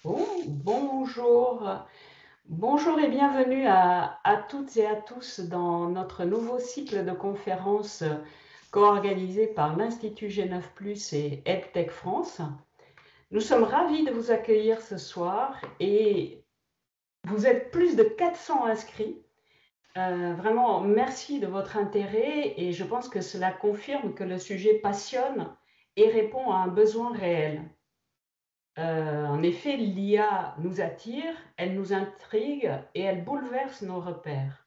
Bon, bonjour. Bonjour et bienvenue à toutes et à tous dans notre nouveau cycle de conférences co-organisé par l'Institut G9+, et EdTech France. Nous sommes ravis de vous accueillir ce soir et vous êtes plus de 400 inscrits. Vraiment, merci de votre intérêt et je pense que cela confirme que le sujet passionne et répond à un besoin réel. En effet, l'IA nous attire, elle nous intrigue et elle bouleverse nos repères.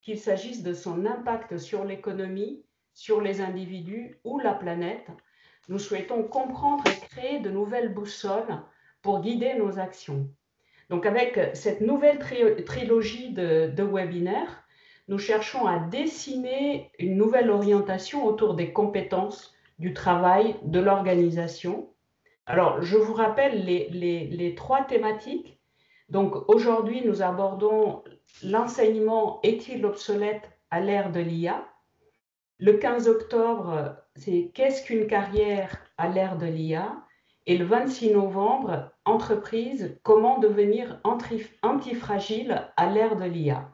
Qu'il s'agisse de son impact sur l'économie, sur les individus ou la planète, nous souhaitons comprendre et créer de nouvelles boussoles pour guider nos actions. Donc avec cette nouvelle trilogie de webinaires, nous cherchons à dessiner une nouvelle orientation autour des compétences, du travail, de l'organisation. Alors, je vous rappelle les trois thématiques. Donc, aujourd'hui, nous abordons l'enseignement est-il obsolète à l'ère de l'IA. Le 15 octobre, c'est qu'est-ce qu'une carrière à l'ère de l'IA. Et le 26 novembre, entreprise, comment devenir antifragile à l'ère de l'IA.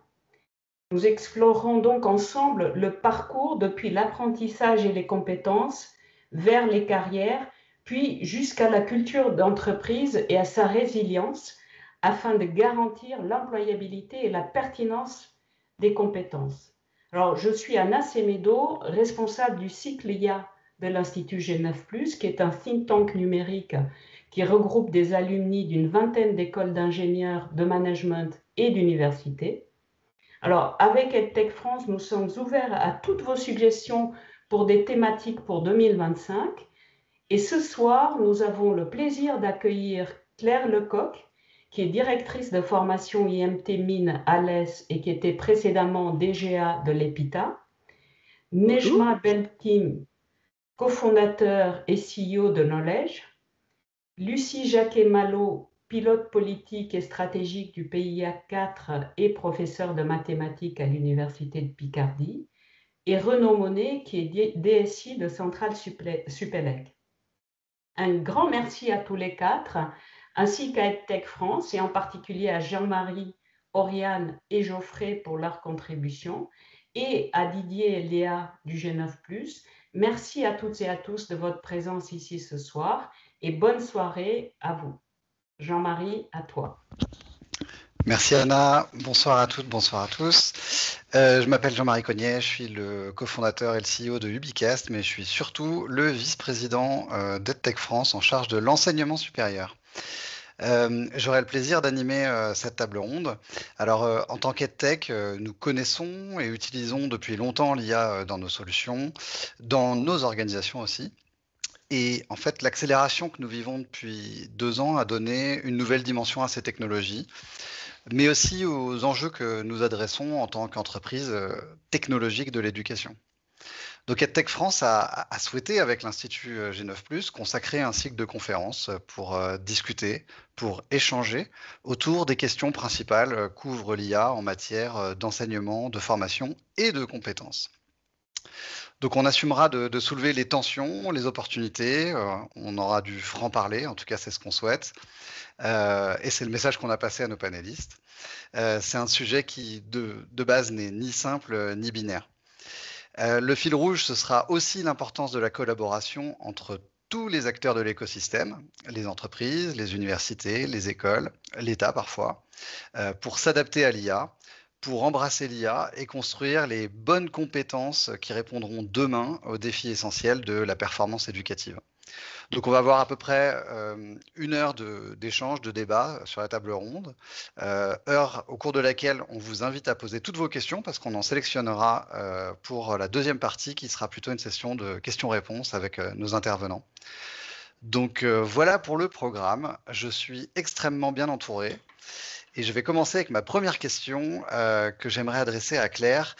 Nous explorerons donc ensemble le parcours depuis l'apprentissage et les compétences vers les carrières, puis jusqu'à la culture d'entreprise et à sa résilience, afin de garantir l'employabilité et la pertinence des compétences. Alors, je suis Anna Semedo, responsable du cycle IA de l'Institut G9+, qui est un think tank numérique qui regroupe des alumni d'une vingtaine d'écoles d'ingénieurs, de management et d'universités. Alors, avec EdTech France, nous sommes ouverts à toutes vos suggestions pour des thématiques pour 2025. Et ce soir, nous avons le plaisir d'accueillir Claire Lecoq, qui est directrice de formation IMT Mines à l'ES et qui était précédemment DGA de l'EPITA. Bonjour. Nejma Belkim, cofondateur et CEO de Knowledge. Lucie Jacquet-Malo, pilote politique et stratégique du PIA 4 et professeur de mathématiques à l'Université de Picardie, et Renaud Monet, qui est DSI de Centrale Supélec. Un grand merci à tous les quatre, ainsi qu'à EdTech France, et en particulier à Jean-Marie, Oriane et Geoffrey pour leur contribution, et à Didier et Léa du G9+. Merci à toutes et à tous de votre présence ici ce soir, et bonne soirée à vous. Jean-Marie, à toi. Merci Anna, bonsoir à toutes, bonsoir à tous. Je m'appelle Jean-Marie Cognet, je suis le cofondateur et le CEO de Ubicast, mais je suis surtout le vice-président d'EdTech France en charge de l'enseignement supérieur. J'aurai le plaisir d'animer cette table ronde. Alors, en tant qu'EdTech, nous connaissons et utilisons depuis longtemps l'IA dans nos solutions, dans nos organisations aussi. Et en fait, l'accélération que nous vivons depuis 2 ans a donné une nouvelle dimension à ces technologies, mais aussi aux enjeux que nous adressons en tant qu'entreprise technologique de l'éducation. Donc EdTech France a souhaité, avec l'Institut G9+, consacrer un cycle de conférences pour discuter, pour échanger autour des questions principales qu'ouvre l'IA en matière d'enseignement, de formation et de compétences. Donc on assumera de soulever les tensions, les opportunités, on aura du franc-parler, en tout cas c'est ce qu'on souhaite, et c'est le message qu'on a passé à nos panélistes. C'est un sujet qui, de base, n'est ni simple ni binaire. Le fil rouge, ce sera aussi l'importance de la collaboration entre tous les acteurs de l'écosystème, les entreprises, les universités, les écoles, l'État parfois, pour s'adapter à l'IA, pour embrasser l'IA et construire les bonnes compétences qui répondront demain aux défis essentiels de la performance éducative. Donc on va avoir à peu près 1 heure d'échange, de débat sur la table ronde, heure au cours de laquelle on vous invite à poser toutes vos questions parce qu'on en sélectionnera pour la deuxième partie qui sera plutôt une session de questions-réponses avec nos intervenants. Donc voilà pour le programme. Je suis extrêmement bien entouré. Et je vais commencer avec ma première question que j'aimerais adresser à Claire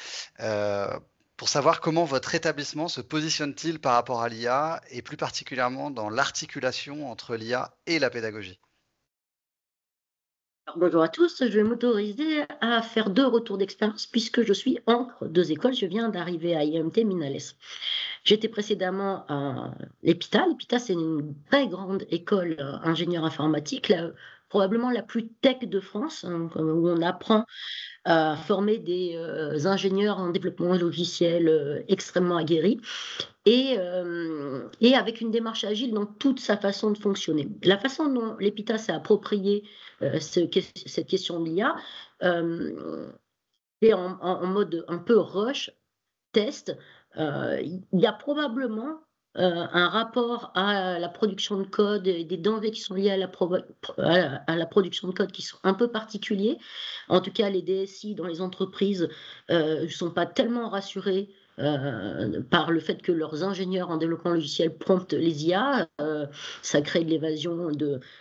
pour savoir comment votre établissement se positionne-t-il par rapport à l'IA et plus particulièrement dans l'articulation entre l'IA et la pédagogie. Alors, bonjour à tous, je vais m'autoriser à faire 2 retours d'expérience puisque je suis entre 2 écoles. Je viens d'arriver à IMT Minales. J'étais précédemment à l'EPITA. L'EPITA, c'est une très grande école ingénieur informatique, là, probablement la plus tech de France, hein, où on apprend à former des ingénieurs en développement logiciel extrêmement aguerris et avec une démarche agile dans toute sa façon de fonctionner. La façon dont l'EPITA s'est approprié cette question de l'IA est en mode un peu rush, test. Il y a probablement un rapport à la production de code et des dangers qui sont liés à la production de code qui sont un peu particuliers. En tout cas, les DSI dans les entreprises ne sont pas tellement rassurés par le fait que leurs ingénieurs en développement logiciel promptent les IA. Ça crée de l'évasion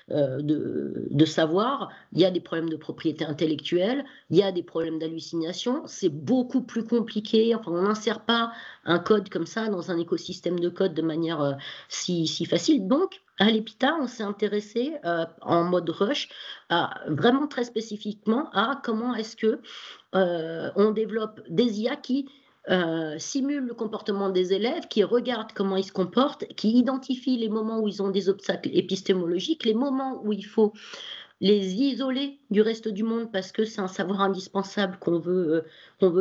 de savoir. Il y a des problèmes de propriété intellectuelle, il y a des problèmes d'hallucination. C'est beaucoup plus compliqué. Enfin, on n'insère pas un code comme ça dans un écosystème de code de manière si facile. Donc, à l'EPITA, on s'est intéressé en mode rush vraiment très spécifiquement à comment est-ce que on développe des IA qui simulent le comportement des élèves, qui regardent comment ils se comportent, qui identifient les moments où ils ont des obstacles épistémologiques, les moments où il faut les isoler du reste du monde parce que c'est un savoir indispensable qu'on veut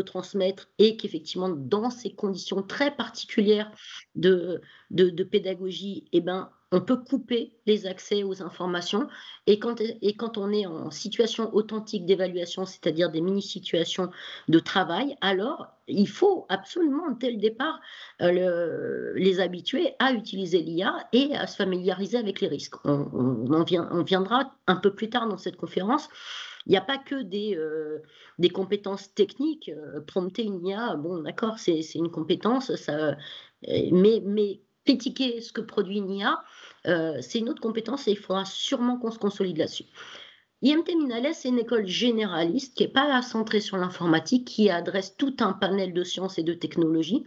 transmettre et qu'effectivement, dans ces conditions très particulières de pédagogie, eh ben, on peut couper les accès aux informations. Et quand on est en situation authentique d'évaluation, c'est-à-dire des mini-situations de travail, alors il faut absolument, dès le départ, les habituer à utiliser l'IA et à se familiariser avec les risques. On viendra un peu plus tard dans cette conférence. Il n'y a pas que des compétences techniques. Prompter une IA, bon, d'accord, c'est une compétence, mais critiquer ce que produit une IA, c'est une autre compétence et il faudra sûrement qu'on se consolide là-dessus. IMT Minales, c'est une école généraliste qui n'est pas centrée sur l'informatique, qui adresse tout un panel de sciences et de technologies,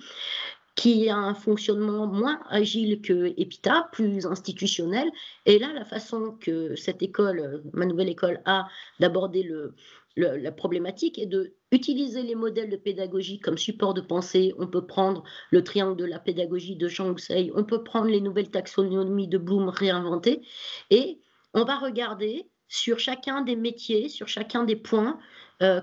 qui a un fonctionnement moins agile que EPITA, plus institutionnel. Et là, la façon que cette école, ma nouvelle école, a d'aborder la problématique est d'utiliser les modèles de pédagogie comme support de pensée. On peut prendre le triangle de la pédagogie de Jean Houxey, on peut prendre les nouvelles taxonomies de Bloom réinventées, et on va regarder sur chacun des métiers, sur chacun des points,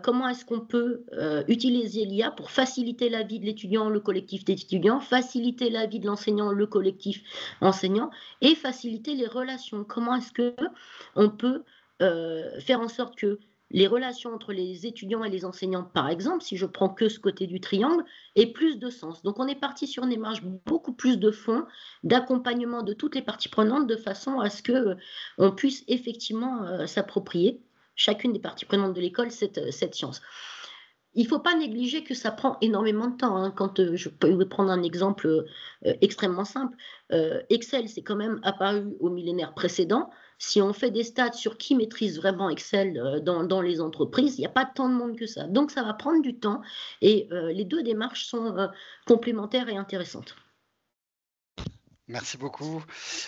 comment est-ce qu'on peut utiliser l'IA pour faciliter la vie de l'étudiant, le collectif d'étudiants, faciliter la vie de l'enseignant, le collectif enseignant, et faciliter les relations. Comment est-ce qu'on peut faire en sorte que les relations entre les étudiants et les enseignants, par exemple, si je prends que ce côté du triangle, aient plus de sens. Donc on est parti sur une démarche beaucoup plus de fond, d'accompagnement de toutes les parties prenantes, de façon à ce qu'on puisse effectivement s'approprier, chacune des parties prenantes de l'école, cette science. Il ne faut pas négliger que ça prend énormément de temps. Hein. Quand je peux prendre un exemple extrêmement simple, Excel, c'est quand même apparu au millénaire précédent. Si on fait des stats sur qui maîtrise vraiment Excel dans les entreprises, il n'y a pas tant de monde que ça. Donc ça va prendre du temps et les deux démarches sont complémentaires et intéressantes. Merci beaucoup.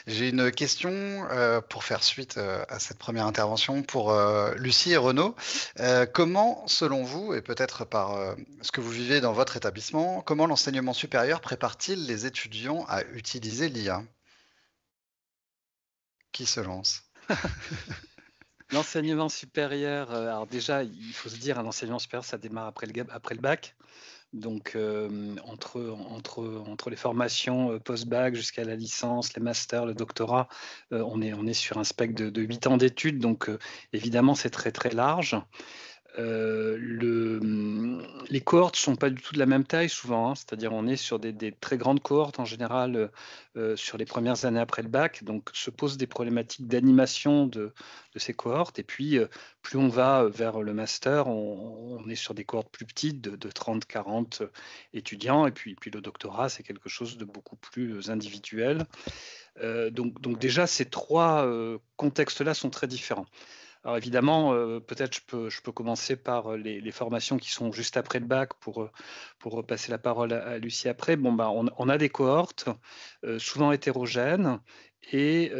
J'ai une question pour faire suite à cette première intervention pour Lucie et Renaud. Comment, selon vous, et peut-être par ce que vous vivez dans votre établissement, comment l'enseignement supérieur prépare-t-il les étudiants à utiliser l'IA? Qui se lance? L'enseignement supérieur, alors déjà, il faut se dire, un enseignement supérieur, ça démarre après le bac. Donc, entre les formations post-bac jusqu'à la licence, les masters, le doctorat, on est sur un spectre de 8 ans d'études. Donc, évidemment, c'est très, très large. Les cohortes ne sont pas du tout de la même taille souvent, hein, c'est-à-dire on est sur des très grandes cohortes en général sur les premières années après le bac, donc se posent des problématiques d'animation de ces cohortes, et puis plus on va vers le master, on est sur des cohortes plus petites de 30-40 étudiants, et puis le doctorat c'est quelque chose de beaucoup plus individuel. Donc déjà ces trois contextes-là sont très différents. Alors évidemment, peut-être je peux commencer par les formations qui sont juste après le bac pour passer la parole à Lucie après. Bon, bah, on a des cohortes souvent hétérogènes et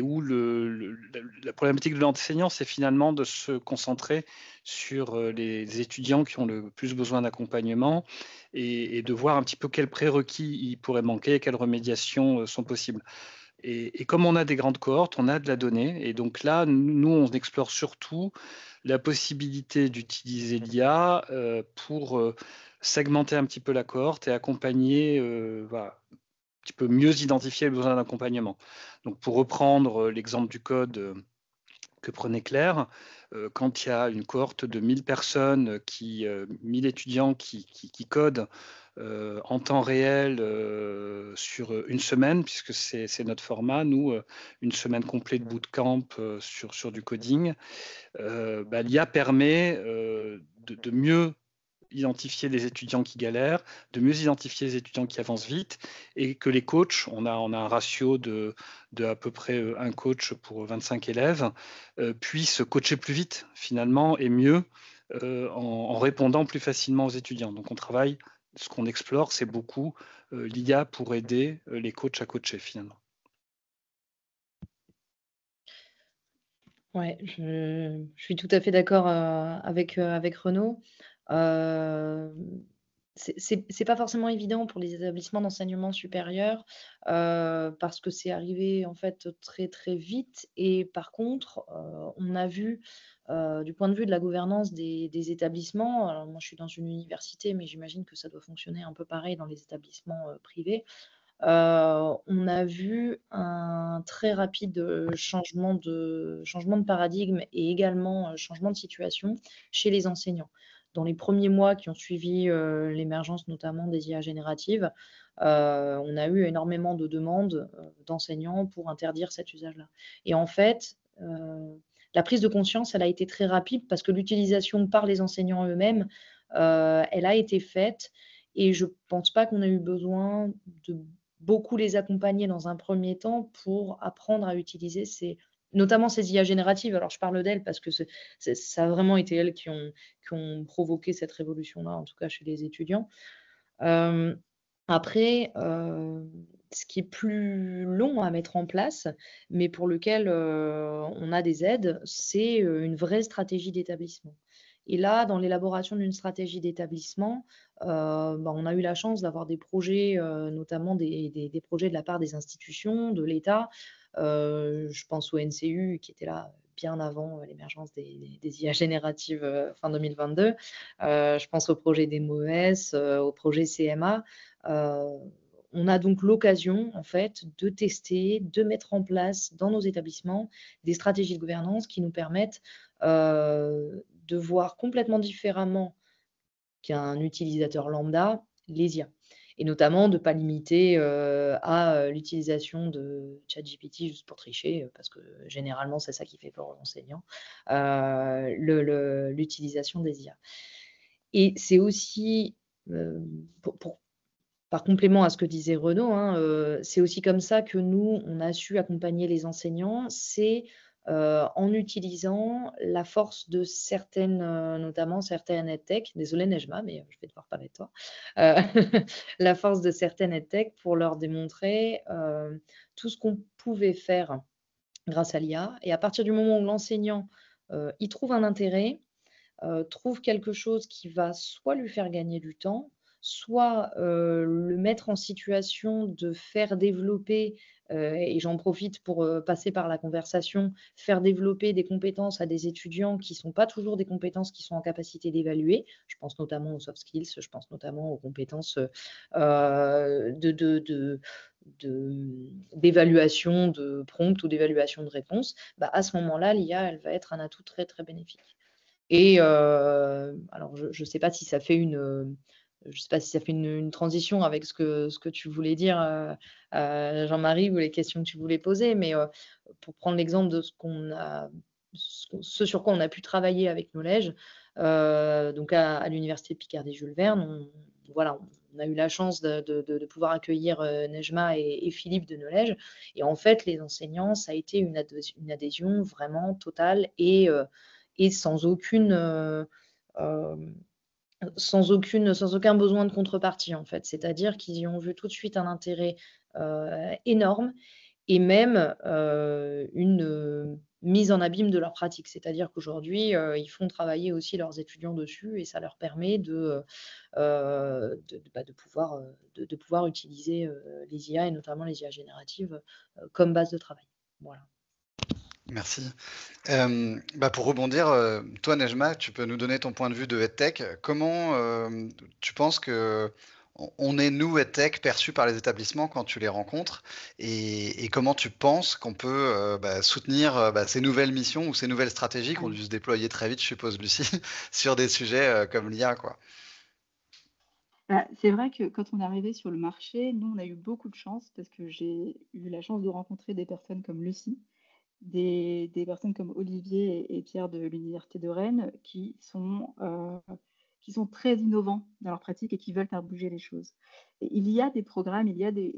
où la problématique de l'enseignant, c'est finalement de se concentrer sur les étudiants qui ont le plus besoin d'accompagnement et de voir un petit peu quels prérequis il pourrait manquer et quelles remédiations sont possibles. Et comme on a des grandes cohortes, on a de la donnée. Et donc là, nous, on explore surtout la possibilité d'utiliser l'IA pour segmenter un petit peu la cohorte et accompagner, voilà, un petit peu mieux identifier les besoins d'accompagnement. Donc pour reprendre l'exemple du code que prenait Claire, quand il y a une cohorte de 1000 personnes, 1000 étudiants qui codent en temps réel sur une semaine, puisque c'est notre format, nous, une semaine complète de bootcamp sur du coding, l'IA permet de mieux identifier les étudiants qui galèrent, de mieux identifier les étudiants qui avancent vite, et que les coachs, on a un ratio de à peu près un coach pour 25 élèves, puissent coacher plus vite finalement et mieux en répondant plus facilement aux étudiants. Donc on travaille, ce qu'on explore, c'est beaucoup l'IA pour aider les coachs à coacher finalement. Ouais, je suis tout à fait d'accord avec Renaud. C'est pas forcément évident pour les établissements d'enseignement supérieur parce que c'est arrivé en fait très très vite. Et par contre, on a vu du point de vue de la gouvernance des établissements, alors moi je suis dans une université, mais j'imagine que ça doit fonctionner un peu pareil dans les établissements privés. On a vu un très rapide changement de paradigme et également changement de situation chez les enseignants. Dans les premiers mois qui ont suivi l'émergence notamment des IA génératives, on a eu énormément de demandes d'enseignants pour interdire cet usage-là. Et en fait, la prise de conscience, elle a été très rapide parce que l'utilisation par les enseignants eux-mêmes, elle a été faite. Et je ne pense pas qu'on ait eu besoin de beaucoup les accompagner dans un premier temps pour apprendre à utiliser notamment ces IA génératives. Alors, je parle d'elles parce que ça a vraiment été elles qui ont provoqué cette révolution-là, en tout cas chez les étudiants. Après, ce qui est plus long à mettre en place, mais pour lequel on a des aides, c'est une vraie stratégie d'établissement. Et là, dans l'élaboration d'une stratégie d'établissement, on a eu la chance d'avoir des projets, notamment des projets de la part des institutions, de l'État. Je pense au NCU qui était là bien avant l'émergence des IA génératives fin 2022. Je pense au projet des MOES, au projet CMA. On a donc l'occasion, en fait, de tester, de mettre en place dans nos établissements des stratégies de gouvernance qui nous permettent de voir complètement différemment qu'un utilisateur lambda les IA. Et notamment de ne pas limiter à l'utilisation de ChatGPT juste pour tricher, parce que généralement, c'est ça qui fait peur aux enseignants, l'utilisation des IA. Et c'est aussi, par complément à ce que disait Renaud, c'est aussi comme ça que nous, on a su accompagner les enseignants, c'est en utilisant la force de certaines, notamment certaines EdTech, désolé Nejma, mais je vais devoir parler de toi, la force de certaines EdTech pour leur démontrer tout ce qu'on pouvait faire grâce à l'IA. Et à partir du moment où l'enseignant y trouve un intérêt, trouve quelque chose qui va soit lui faire gagner du temps, soit le mettre en situation de faire développer, et j'en profite pour passer par la conversation, faire développer des compétences à des étudiants qui ne sont pas toujours des compétences qui sont en capacité d'évaluer. Je pense notamment aux soft skills, je pense notamment aux compétences d'évaluation de prompt ou d'évaluation de réponse. À ce moment-là, l'IA, elle va être un atout très, très bénéfique. Et alors, je ne sais pas si ça fait une transition avec ce que tu voulais dire, Jean-Marie, ou les questions que tu voulais poser, mais pour prendre l'exemple de ce sur quoi on a pu travailler avec Knowledge, donc à l'Université Picardie-Jules Verne, on a eu la chance de pouvoir accueillir Nejma et Philippe de Knowledge. Et en fait, les enseignants, ça a été une adhésion vraiment totale et sans aucun besoin de contrepartie, en fait. C'est-à-dire qu'ils y ont vu tout de suite un intérêt énorme et même mise en abîme de leur pratique. C'est-à-dire qu'aujourd'hui, ils font travailler aussi leurs étudiants dessus et ça leur permet de pouvoir utiliser les IA et notamment les IA génératives comme base de travail. Voilà. Merci. Pour rebondir, toi, Nejma, tu peux nous donner ton point de vue de EdTech. Comment tu penses que on est, nous, EdTech, perçus par les établissements quand tu les rencontres et comment tu penses qu'on peut soutenir ces nouvelles missions ou ces nouvelles stratégies qui ont dû se déployer très vite, je suppose, Lucie, sur des sujets comme l'IA, quoi. C'est vrai que quand on est arrivé sur le marché, nous, on a eu beaucoup de chance parce que j'ai eu la chance de rencontrer des personnes comme Lucie, des personnes comme Olivier et Pierre de l'Université de Rennes qui sont très innovants dans leur pratique et qui veulent faire bouger les choses. Et il y a des programmes, il y a des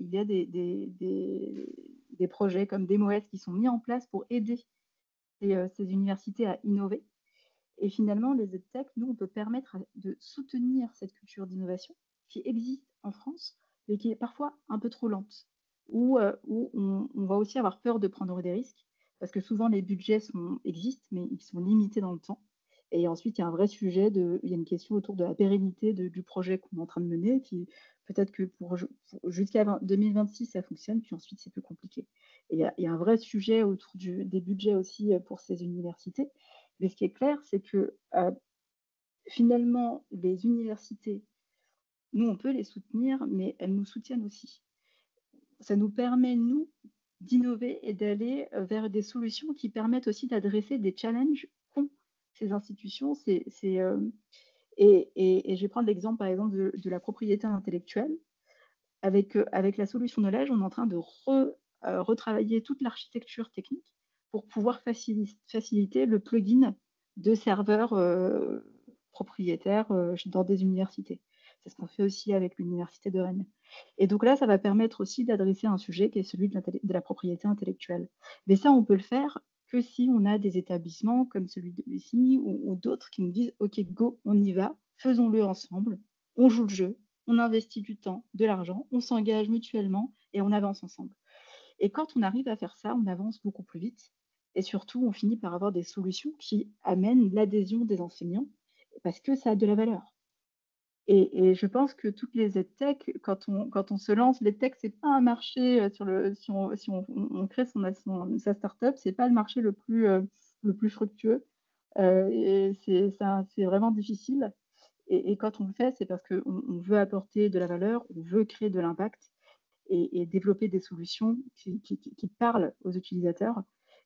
projets comme DemoS qui sont mis en place pour aider ces universités à innover. Et finalement, les EdTech, nous, on peut permettre de soutenir cette culture d'innovation qui existe en France, mais qui est parfois un peu trop lente, où on va aussi avoir peur de prendre des risques, parce que souvent les budgets existent, mais ils sont limités dans le temps. Et ensuite, il y a un vrai sujet, il y a une question autour de la pérennité du projet qu'on est en train de mener, qui peut-être que jusqu'à 2026, ça fonctionne, puis ensuite, c'est plus compliqué. Et il y a un vrai sujet autour des budgets aussi pour ces universités. Mais ce qui est clair, c'est que finalement, les universités, nous, on peut les soutenir, mais elles nous soutiennent aussi. Ça nous permet, nous, d'innover et d'aller vers des solutions qui permettent aussi d'adresser des challenges qu'ont ces institutions. Et je vais prendre l'exemple, par exemple, de la propriété intellectuelle. Avec la solution Knowledge, on est en train de retravailler toute l'architecture technique pour pouvoir faciliter le plugin de serveurs propriétaires dans des universités. C'est ce qu'on fait aussi avec l'Université de Rennes. Et donc là, ça va permettre aussi d'adresser un sujet qui est celui de la propriété intellectuelle. Mais ça, on peut le faire que si on a des établissements comme celui de Lucie ou d'autres qui nous disent « Ok, go, on y va, faisons-le ensemble, on joue le jeu, on investit du temps, de l'argent, on s'engage mutuellement et on avance ensemble. » Et quand on arrive à faire ça, on avance beaucoup plus vite. Et surtout, on finit par avoir des solutions qui amènent l'adhésion des enseignants parce que ça a de la valeur. Et je pense que toutes les EdTech, quand on se lance, l'EdTech, c'est pas un marché si on crée sa startup, c'est pas le marché le plus fructueux. C'est vraiment difficile. Et quand on le fait, c'est parce qu'on veut apporter de la valeur, on veut créer de l'impact et développer des solutions qui parlent aux utilisateurs.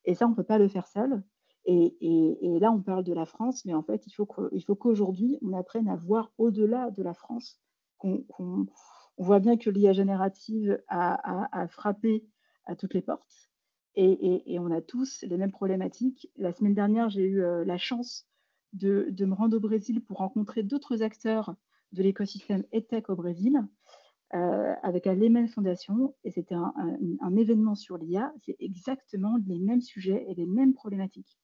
Et ça, on ne peut pas le faire seul. Et là, on parle de la France, mais en fait, il faut qu'aujourd'hui, on apprenne à voir au-delà de la France. On voit bien que l'IA générative a frappé à toutes les portes. Et on a tous les mêmes problématiques. La semaine dernière, j'ai eu la chance de me rendre au Brésil pour rencontrer d'autres acteurs de l'écosystème EdTech au Brésil, avec la Lehman Foundation, et c'était un événement sur l'IA. C'est exactement les mêmes sujets et les mêmes problématiques.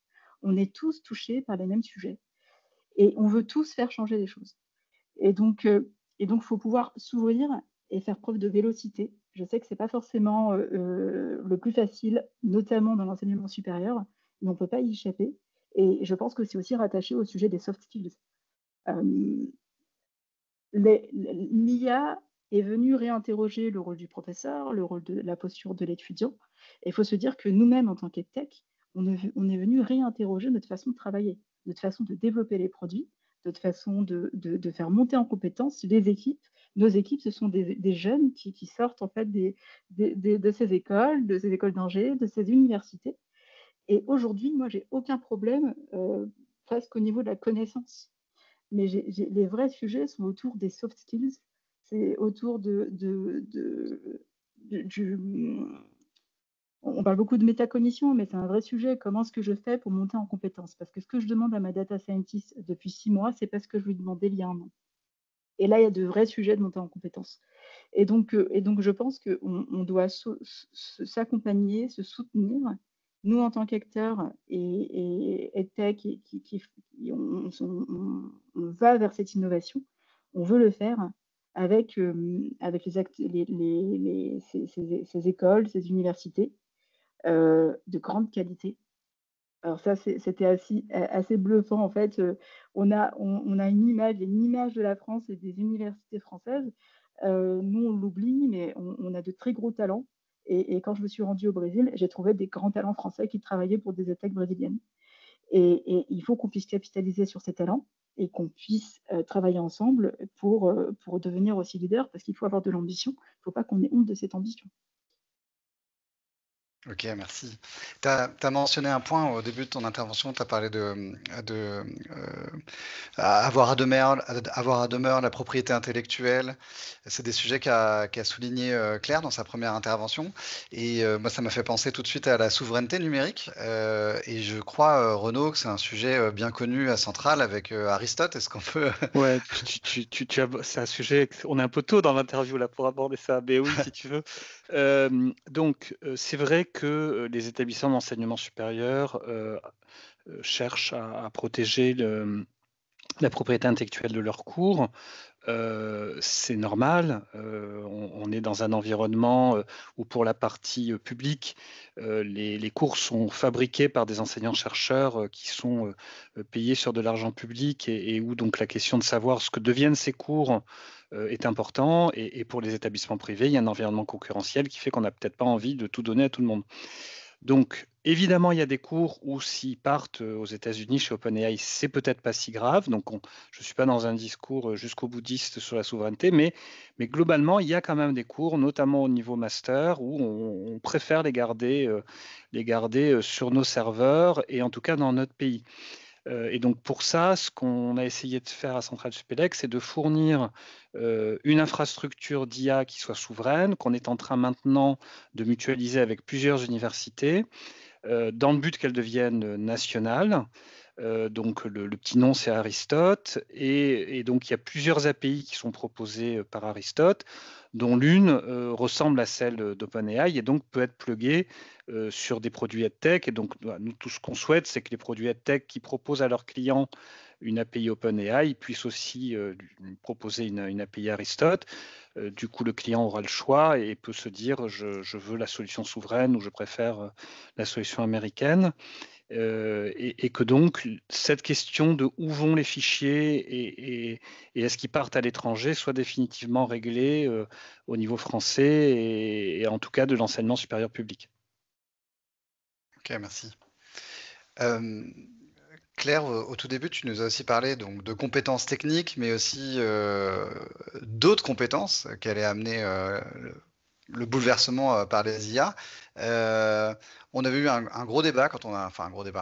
On est tous touchés par les mêmes sujets et on veut tous faire changer les choses. Et donc, faut pouvoir s'ouvrir et faire preuve de vélocité. Je sais que c'est pas forcément le plus facile, notamment dans l'enseignement supérieur, mais on peut pas y échapper. Et je pense que c'est aussi rattaché au sujet des soft skills. L'IA est venue réinterroger le rôle du professeur, le rôle de la posture de l'étudiant. Et il faut se dire que nous-mêmes, en tant qu'EdTech, on est venu réinterroger notre façon de travailler, notre façon de développer les produits, notre façon de faire monter en compétences les équipes. Nos équipes, ce sont des jeunes qui sortent en fait de ces écoles d'ingé, de ces universités. Et aujourd'hui, moi, j'ai aucun problème presque au niveau de la connaissance. Mais les vrais sujets sont autour des soft skills, c'est autour on parle beaucoup de métacognition, mais c'est un vrai sujet. Comment est-ce que je fais pour monter en compétences? Parce que ce que je demande à ma data scientist depuis 6 mois, c'est pas ce que je lui demandais il y a un an. Et là, il y a de vrais sujets de monter en compétences. Et donc je pense qu'on doit s'accompagner, se soutenir, nous en tant qu'acteurs et EdTech, on va vers cette innovation, on veut le faire avec ces écoles, ces universités de grande qualité Alors ça, c'était assez bluffant en fait. On a une image de la France et des universités françaises. Nous, on l'oublie, mais on a de très gros talents. Et quand je me suis rendue au Brésil, j'ai trouvé des grands talents français qui travaillaient pour des EdTech brésiliennes. Et il faut qu'on puisse capitaliser sur ces talents et qu'on puisse travailler ensemble pour devenir aussi leader, parce qu'il faut avoir de l'ambition. Il ne faut pas qu'on ait honte de cette ambition. Ok, merci. Tu as mentionné un point au début de ton intervention, tu as parlé de avoir à demeure la propriété intellectuelle. C'est des sujets qu'a souligné Claire dans sa première intervention. Et moi, ça m'a fait penser tout de suite à la souveraineté numérique. Et je crois, Renaud, que c'est un sujet bien connu à Centrale avec Aristote. Est-ce qu'on peut... Ouais, c'est un sujet, on est un peu tôt dans l'interview là pour aborder ça, mais oui, si tu veux. Donc, c'est vrai que les établissements d'enseignement supérieur cherchent à protéger la propriété intellectuelle de leurs cours. C'est normal, on est dans un environnement où pour la partie publique, les cours sont fabriqués par des enseignants-chercheurs qui sont payés sur de l'argent public et où donc la question de savoir ce que deviennent ces cours est important. Et pour les établissements privés, il y a un environnement concurrentiel qui fait qu'on n'a peut-être pas envie de tout donner à tout le monde. Donc, évidemment, il y a des cours où s'ils partent aux États-Unis chez OpenAI, c'est peut-être pas si grave. Donc, je ne suis pas dans un discours jusqu'au boutiste sur la souveraineté, mais globalement, il y a quand même des cours, notamment au niveau master, où on préfère les garder sur nos serveurs et en tout cas dans notre pays. Et donc pour ça, ce qu'on a essayé de faire à Centrale Supélec, c'est de fournir une infrastructure d'IA qui soit souveraine, qu'on est en train maintenant de mutualiser avec plusieurs universités, dans le but qu'elle devienne nationale. Donc le petit nom, c'est Aristote. Et donc il y a plusieurs API qui sont proposées par Aristote, dont l'une ressemble à celle d'OpenAI et donc peut être pluguée sur des produits EdTech. Et donc, nous, tout ce qu'on souhaite, c'est que les produits EdTech qui proposent à leurs clients une API OpenAI puissent aussi proposer une API Aristote. Du coup, le client aura le choix et peut se dire je veux la solution souveraine ou je préfère la solution américaine. Et que donc, cette question de où vont les fichiers et est-ce qu'ils partent à l'étranger soit définitivement réglée au niveau français et en tout cas de l'enseignement supérieur public. Ok, merci. Claire, au tout début, tu nous as aussi parlé donc, de compétences techniques, mais aussi d'autres compétences qu'elle est amenée le bouleversement par les IA. On avait eu un gros débat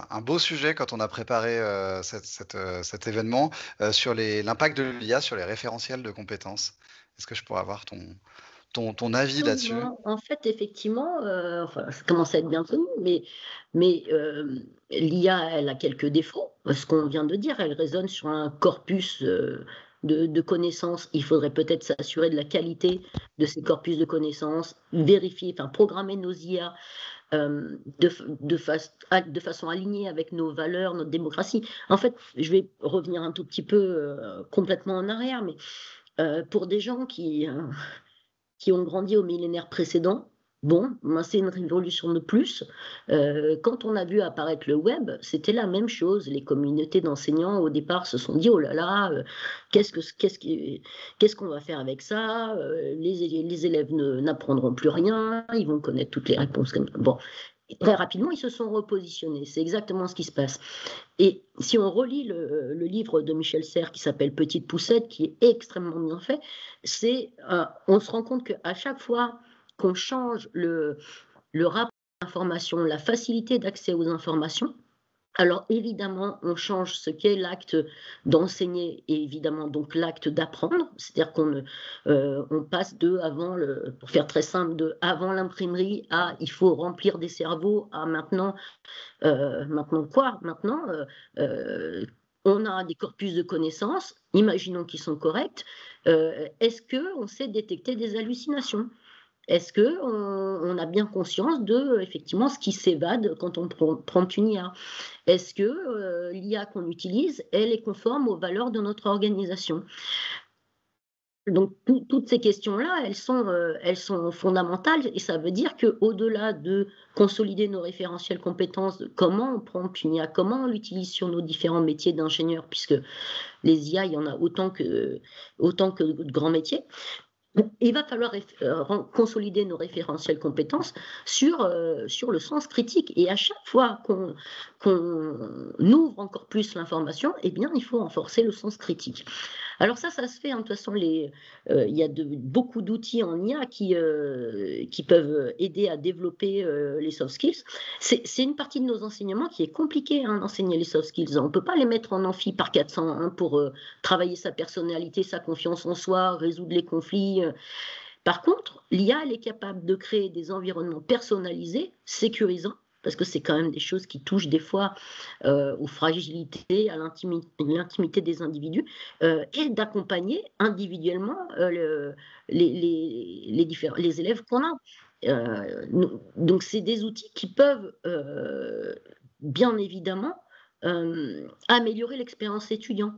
un beau sujet quand on a préparé cet événement sur l'impact de l'IA sur les référentiels de compétences. Est-ce que je pourrais avoir ton avis là-dessus? En fait, effectivement, ça commence à être bien connu, mais l'IA, elle a quelques défauts. Ce qu'on vient de dire, elle résonne sur un corpus de connaissances. Il faudrait peut-être s'assurer de la qualité de ces corpus de connaissances, vérifier, programmer nos IA de façon alignée avec nos valeurs, notre démocratie. En fait, je vais revenir un tout petit peu complètement en arrière, mais pour des gens qui ont grandi au millénaire précédent, c'est une révolution de plus. Quand on a vu apparaître le web, c'était la même chose. Les communautés d'enseignants, au départ, se sont dit « Oh là là, qu'est-ce qu'on va faire avec ça ? Les élèves n'apprendront plus rien, ils vont connaître toutes les réponses. » Bon, et très rapidement, ils se sont repositionnés. C'est exactement ce qui se passe. Et si on relit le livre de Michel Serres qui s'appelle Petite Poussette, qui est extrêmement bien fait, on se rend compte qu'à chaque fois qu'on change le rapport à l'information, la facilité d'accès aux informations, alors évidemment, on change ce qu'est l'acte d'enseigner et évidemment donc l'acte d'apprendre, c'est-à-dire on passe pour faire très simple, avant l'imprimerie à il faut remplir des cerveaux à maintenant quoi ? Maintenant, on a des corpus de connaissances, imaginons qu'ils sont corrects. Est-ce qu'on sait détecter des hallucinations ? Est-ce qu'on a bien conscience de effectivement ce qui s'évade quand on prend une IA ? Est-ce que l'IA qu'on utilise, elle est conforme aux valeurs de notre organisation ? Donc, toutes ces questions-là, elles sont fondamentales et ça veut dire qu'au-delà de consolider nos référentiels compétences, de comment on prend Punia, comment on l'utilise sur nos différents métiers d'ingénieur, puisque les IA, il y en a autant que de grands métiers, il va falloir consolider nos référentiels compétences sur le sens critique. Et à chaque fois qu'on ouvre encore plus l'information, eh bien, il faut renforcer le sens critique. Alors ça se fait, hein, de toute façon, il y a beaucoup d'outils en IA qui peuvent aider à développer les soft skills. C'est une partie de nos enseignements qui est compliquée, hein, d'enseigner les soft skills. On ne peut pas les mettre en amphi par 400, hein, pour travailler sa personnalité, sa confiance en soi, résoudre les conflits. Par contre, l'IA, elle est capable de créer des environnements personnalisés, sécurisants, parce que c'est quand même des choses qui touchent des fois aux fragilités, à l'intimité des individus, et d'accompagner individuellement les élèves qu'on a. Donc, c'est des outils qui peuvent bien évidemment améliorer l'expérience étudiant.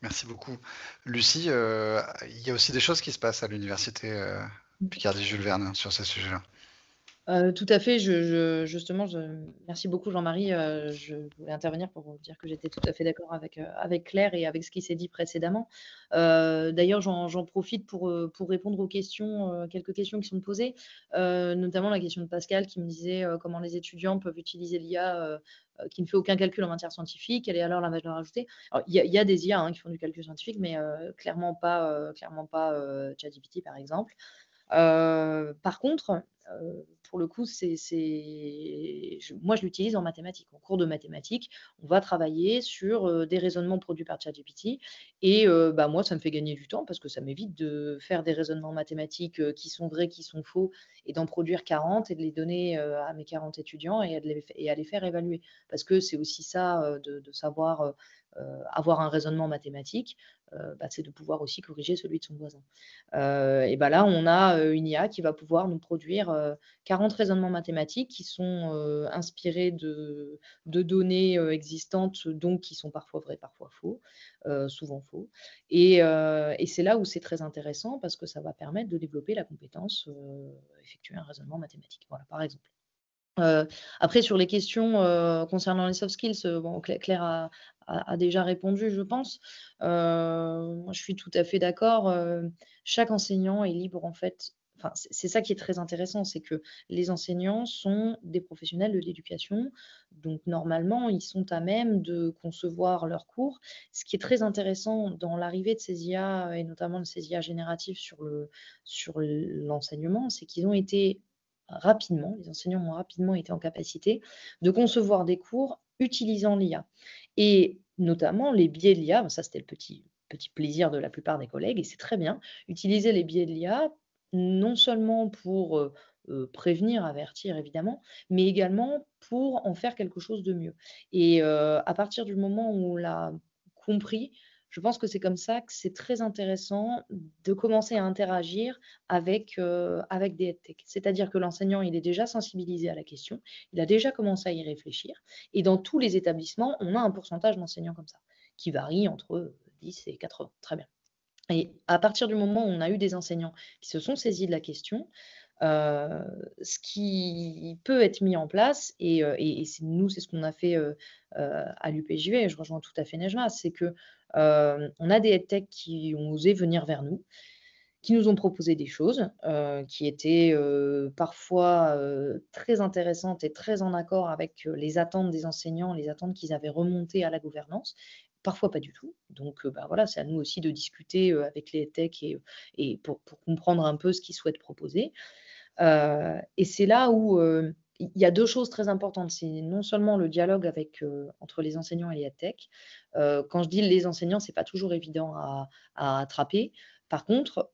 Merci beaucoup. Lucie, il y a aussi des choses qui se passent à l'université Picardie-Jules Verne sur ces sujets-là. Tout à fait. Justement, merci beaucoup Jean-Marie. Je voulais intervenir pour dire que j'étais tout à fait d'accord avec Claire et avec ce qui s'est dit précédemment. D'ailleurs, j'en profite pour répondre aux questions, quelques questions qui sont posées, notamment la question de Pascal qui me disait comment les étudiants peuvent utiliser l'IA qui ne fait aucun calcul en matière scientifique. Quelle est alors la valeur ajoutée? Alors, il y a des IA, hein, qui font du calcul scientifique, mais clairement pas ChatGPT par exemple. Par contre, pour le coup, moi, je l'utilise en mathématiques. En cours de mathématiques, on va travailler sur des raisonnements produits par ChatGPT. Et moi, ça me fait gagner du temps parce que ça m'évite de faire des raisonnements mathématiques qui sont vrais, qui sont faux, et d'en produire 40 et de les donner à mes 40 étudiants et à les faire évaluer. Parce que c'est aussi ça, de savoir avoir un raisonnement mathématique, c'est de pouvoir aussi corriger celui de son voisin. Et là, on a une IA qui va pouvoir nous produire 40 raisonnements mathématiques qui sont inspirés de données existantes, donc qui sont parfois vraies, parfois faux, souvent faux. Et c'est là où c'est très intéressant parce que ça va permettre de développer la compétence, effectuer un raisonnement mathématique. Voilà, par exemple. Après, sur les questions concernant les soft skills, Claire a déjà répondu, je pense. Moi, je suis tout à fait d'accord. Chaque enseignant est libre, en fait. Enfin, c'est ça qui est très intéressant, c'est que les enseignants sont des professionnels de l'éducation, donc normalement, ils sont à même de concevoir leurs cours. Ce qui est très intéressant dans l'arrivée de ces IA, et notamment de ces IA génératives sur l'enseignement, c'est qu'ils ont été rapidement, les enseignants ont rapidement été en capacité de concevoir des cours utilisant l'IA. Et notamment les biais de l'IA, ça c'était le petit plaisir de la plupart des collègues, et c'est très bien, utiliser les biais de l'IA non seulement pour prévenir, avertir évidemment, mais également pour en faire quelque chose de mieux. Et à partir du moment où on l'a compris, je pense que c'est comme ça que c'est très intéressant de commencer à interagir avec des EdTech. C'est-à-dire que l'enseignant, il est déjà sensibilisé à la question, il a déjà commencé à y réfléchir, et dans tous les établissements, on a un pourcentage d'enseignants comme ça, qui varie entre 10 et 80. Très bien. Et à partir du moment où on a eu des enseignants qui se sont saisis de la question, ce qui peut être mis en place, et c'est ce qu'on a fait à l'UPJV, et je rejoins tout à fait Nejma, c'est que on a des EdTech qui ont osé venir vers nous, qui nous ont proposé des choses qui étaient parfois très intéressantes et très en accord avec les attentes des enseignants, les attentes qu'ils avaient remontées à la gouvernance. Parfois pas du tout. Donc voilà, c'est à nous aussi de discuter avec les EdTech et pour comprendre un peu ce qu'ils souhaitent proposer. Et c'est là où il y a deux choses très importantes. C'est non seulement le dialogue entre les enseignants et les EdTech. Quand je dis les enseignants, ce n'est pas toujours évident à attraper. Par contre,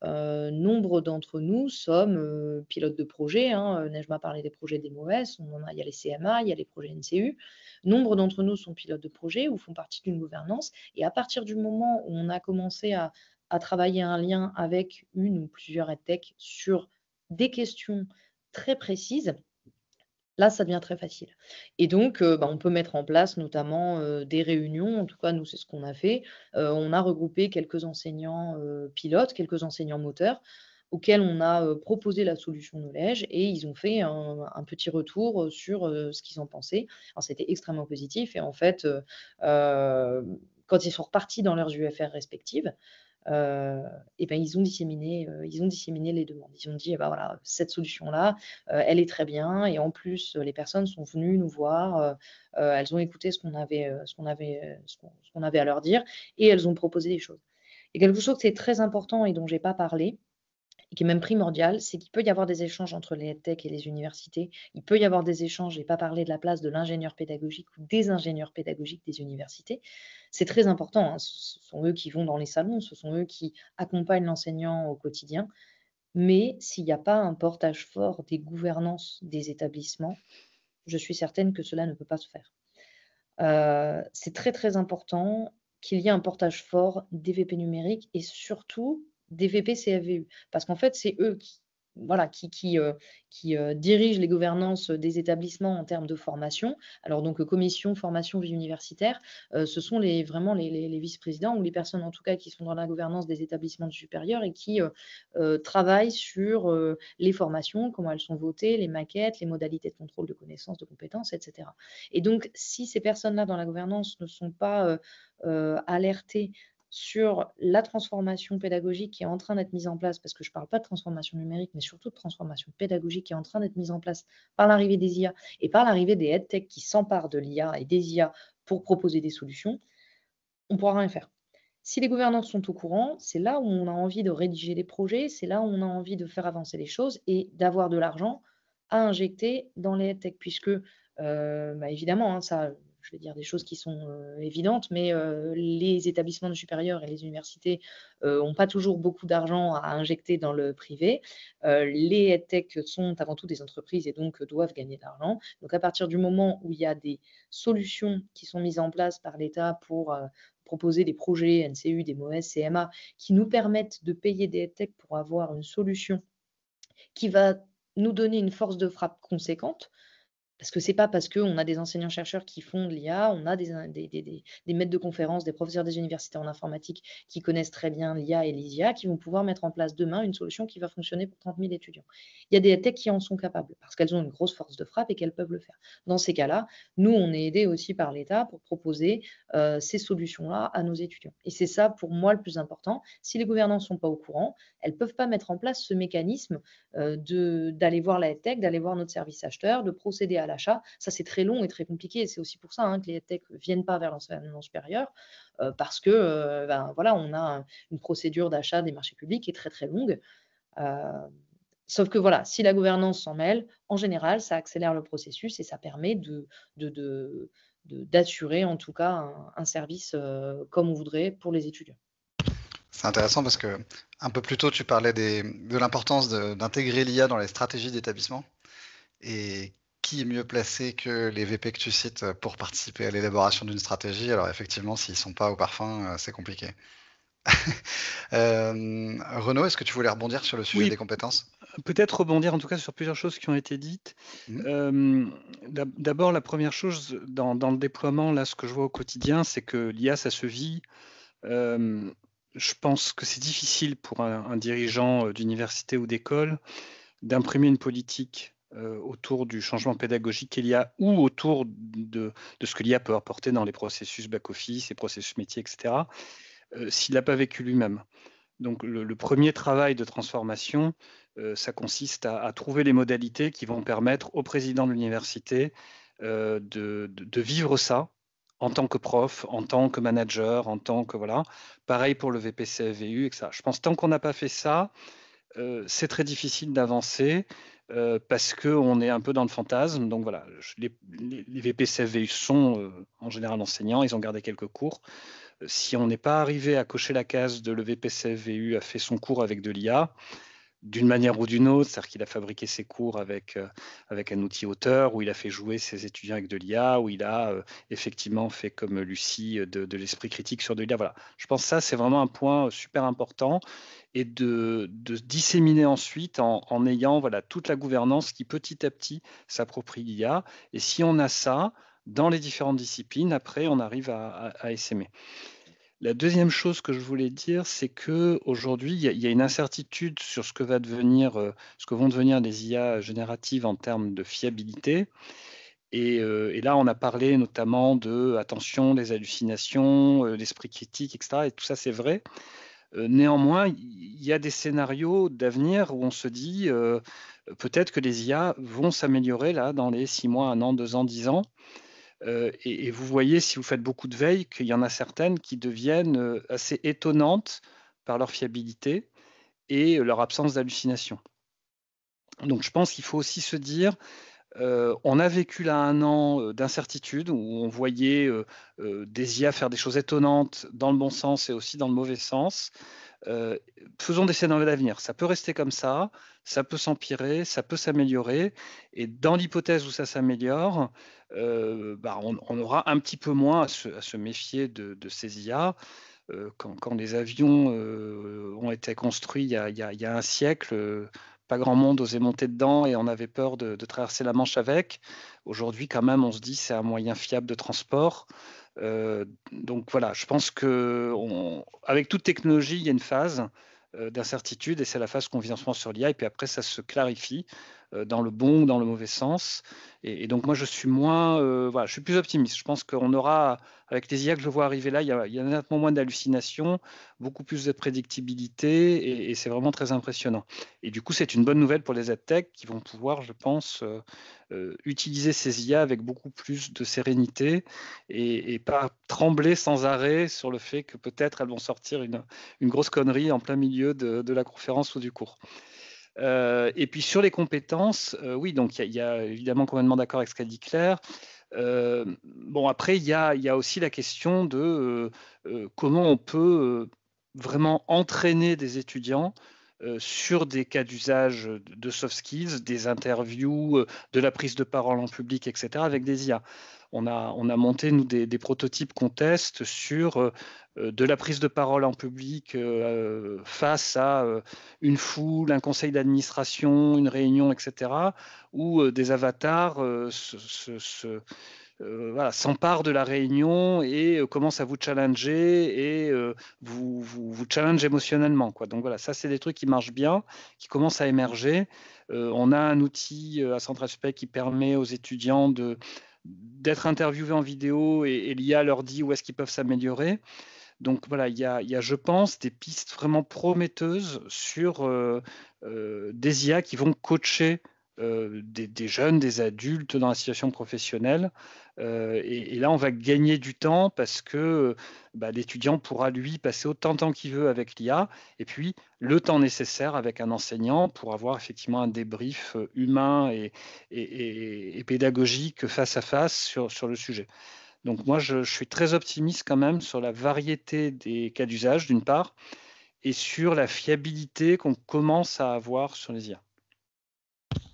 nombre d'entre nous sommes pilotes de projet. Nejma parlait des projets des MOS, il y a les CMA, il y a les projets NCU. Nombre d'entre nous sont pilotes de projet ou font partie d'une gouvernance. Et à partir du moment où on a commencé à travailler un lien avec une ou plusieurs EdTech sur des questions très précises, Là, ça devient très facile. Et donc, on peut mettre en place notamment, des réunions. En tout cas, nous, c'est ce qu'on a fait. On a regroupé quelques enseignants, pilotes, quelques enseignants moteurs, auxquels on a, proposé la solution Knowledge et ils ont fait un petit retour, sur, ce qu'ils en pensaient. Alors c'était extrêmement positif et en fait, quand ils sont repartis dans leurs UFR respectives, Heu et ben, ils ont disséminé les demandes. Ils ont dit: «Eh bah, voilà, cette solution-là, elle est très bien et en plus, les personnes sont venues nous voir, elles ont écouté ce qu'on avait à leur dire et elles ont proposé des choses». Et quelque chose qui est très important et dont j'ai pas parlé, et qui est même primordial, c'est qu'il peut y avoir des échanges entre les EdTech et les universités. Il peut y avoir des échanges, j'ai pas parlé de la place de l'ingénieur pédagogique ou des ingénieurs pédagogiques des universités. C'est très important, hein, ce sont eux qui vont dans les salons, ce sont eux qui accompagnent l'enseignant au quotidien. Mais s'il n'y a pas un portage fort des gouvernances des établissements, je suis certaine que cela ne peut pas se faire. C'est très, très important qu'il y ait un portage fort des VP numériques et surtout des VP CFVU. Parce qu'en fait, c'est eux qui voilà, dirigent les gouvernances des établissements en termes de formation. Alors donc, commission formation vie universitaire, ce sont vraiment les vice-présidents ou les personnes en tout cas qui sont dans la gouvernance des établissements du supérieur et qui, travaillent sur, les formations, comment elles sont votées, les maquettes, les modalités de contrôle de connaissances, de compétences et cetera. Et donc, si ces personnes-là dans la gouvernance ne sont pas, alertées sur la transformation pédagogique qui est en train d'être mise en place, parce que je ne parle pas de transformation numérique, mais surtout de transformation pédagogique qui est en train d'être mise en place par l'arrivée des IA et par l'arrivée des EdTech qui s'emparent de l'IA et des IA pour proposer des solutions, on ne pourra rien faire. Si les gouvernances sont au courant, c'est là où on a envie de rédiger des projets, c'est là où on a envie de faire avancer les choses et d'avoir de l'argent à injecter dans les EdTech puisque, évidemment, hein, ça, je vais dire des choses qui sont, évidentes, mais les établissements du supérieur et les universités, ont pas toujours beaucoup d'argent à injecter dans le privé. Les EdTech sont avant tout des entreprises et donc doivent gagner de l'argent. Donc à partir du moment où il y a des solutions qui sont mises en place par l'État pour, proposer des projets NCU, des MOES, CMA, qui nous permettent de payer des EdTech pour avoir une solution qui va nous donner une force de frappe conséquente, parce que c'est pas parce qu'on a des enseignants-chercheurs qui font de l'IA, on a des maîtres de conférences, des professeurs des universités en informatique qui connaissent très bien l'IA et les IA, qui vont pouvoir mettre en place demain une solution qui va fonctionner pour 30 000 étudiants. Il y a des EdTech qui en sont capables, parce qu'elles ont une grosse force de frappe et qu'elles peuvent le faire. Dans ces cas-là, nous, on est aidés aussi par l'État pour proposer ces solutions-là à nos étudiants. Et c'est ça, pour moi, le plus important. Si les gouvernants ne sont pas au courant, elles ne peuvent pas mettre en place ce mécanisme d'aller voir la EdTech, d'aller voir notre service acheteur, de procéder à l'achat. Ça, c'est très long et très compliqué. Et c'est aussi pour ça que les EdTech ne viennent pas vers l'enseignement supérieur, parce que voilà, on a une procédure d'achat des marchés publics qui est très très longue. Sauf que voilà, si la gouvernance s'en mêle, en général, ça accélère le processus et ça permet d'assurer en tout cas un service comme on voudrait pour les étudiants. C'est intéressant parce que un peu plus tôt, tu parlais de l'importance d'intégrer l'IA dans les stratégies d'établissement. Et qui est mieux placé que les VP que tu cites pour participer à l'élaboration d'une stratégie? Alors effectivement, s'ils ne sont pas au parfum, c'est compliqué. Renaud, est-ce que tu voulais rebondir sur le sujet des compétences? Peut-être rebondir en tout cas sur plusieurs choses qui ont été dites. D'abord, la première chose dans le déploiement, là, ce que je vois au quotidien, c'est que l'IA, ça se vit. Je pense que c'est difficile pour un dirigeant d'université ou d'école d'imprimer une politique autour du changement pédagogique qu'il y a ou autour de ce que l'IA peut apporter dans les processus back-office, les processus métiers, etc., s'il n'a pas vécu lui-même. Donc le premier travail de transformation, ça consiste à trouver les modalités qui vont permettre au président de l'université de vivre ça en tant que prof, en tant que manager, en tant que voilà. Pareil pour le VPCFVU, etc. Je pense que tant qu'on n'a pas fait ça, c'est très difficile d'avancer parce qu'on est un peu dans le fantasme. Donc voilà, les VPCFVU sont en général enseignants, ils ont gardé quelques cours. Si on n'est pas arrivé à cocher la case de le VPCFVU a fait son cours avec de l'IA, d'une manière ou d'une autre, c'est-à-dire qu'il a fabriqué ses cours avec un outil auteur, où il a fait jouer ses étudiants avec de l'IA, où il a effectivement fait comme Lucie de l'esprit critique sur de l'IA. Voilà. Je pense que ça, c'est vraiment un point super important, et de disséminer ensuite en ayant toute la gouvernance qui petit à petit s'approprie l'IA. Et si on a ça dans les différentes disciplines, après, on arrive à essaimer. La deuxième chose que je voulais dire, c'est qu'aujourd'hui, il y a une incertitude sur ce que vont devenir les IA génératives en termes de fiabilité. Et là, on a parlé notamment de, attention, des hallucinations, l'esprit critique, etc. Et tout ça, c'est vrai. Néanmoins, il y a des scénarios d'avenir où on se dit peut-être que les IA vont s'améliorer là dans les 6 mois, 1 an, 2 ans, 10 ans. Et vous voyez, si vous faites beaucoup de veille, qu'il y en a certaines qui deviennent assez étonnantes par leur fiabilité et leur absence d'hallucination. Donc je pense qu'il faut aussi se dire, on a vécu là 1 an d'incertitude où on voyait des IA faire des choses étonnantes dans le bon sens et aussi dans le mauvais sens. Faisons des scénarios d'avenir. Ça peut rester comme ça peut s'empirer, ça peut s'améliorer. Et dans l'hypothèse où ça s'améliore, on aura un petit peu moins à se méfier de ces IA. Quand les avions ont été construits il y a un siècle, pas grand monde osait monter dedans et on avait peur de traverser la Manche avec. Aujourd'hui, quand même, on se dit c'est un moyen fiable de transport. Donc voilà, je pense qu'avec toute technologie, il y a une phase d'incertitude, et c'est la phase qu'on vit en ce moment sur l'IA, et puis après ça se clarifie dans le bon ou dans le mauvais sens. Et donc moi je suis je suis plus optimiste. Je pense qu'on aura, avec les IA que je vois arriver là, il y a nettement moins d'hallucinations, beaucoup plus de prédictibilité, et c'est vraiment très impressionnant. Et du coup, c'est une bonne nouvelle pour les EdTech qui vont pouvoir, je pense, utiliser ces IA avec beaucoup plus de sérénité, et pas trembler sans arrêt sur le fait que peut-être elles vont sortir une grosse connerie en plein milieu de la conférence ou du cours. Et puis sur les compétences, oui, donc il y a évidemment complètement d'accord avec ce qu'a dit Claire. Bon, après, il y a aussi la question de comment on peut vraiment entraîner des étudiants sur des cas d'usage de soft skills, des interviews, de la prise de parole en public, etc., avec des IA. On a monté, nous, des prototypes qu'on teste sur de la prise de parole en public face à une foule, un conseil d'administration, une réunion, etc., où des avatars s'emparent de la réunion et commencent à vous challenger et vous challenge émotionnellement, quoi. Donc voilà, ça c'est des trucs qui marchent bien, qui commencent à émerger. On a un outil à Central Spec qui permet aux étudiants d'être interviewés en vidéo, et l'IA leur dit où est-ce qu'ils peuvent s'améliorer. Donc voilà, il y a, je pense, des pistes vraiment prometteuses sur des IA qui vont coacher des jeunes, des adultes dans la situation professionnelle. Et là, on va gagner du temps parce que l'étudiant pourra, lui, passer autant de temps qu'il veut avec l'IA, et puis le temps nécessaire avec un enseignant pour avoir effectivement un débrief humain et pédagogique face à face sur le sujet. Donc moi, je suis très optimiste quand même sur la variété des cas d'usage, d'une part, et sur la fiabilité qu'on commence à avoir sur les IA.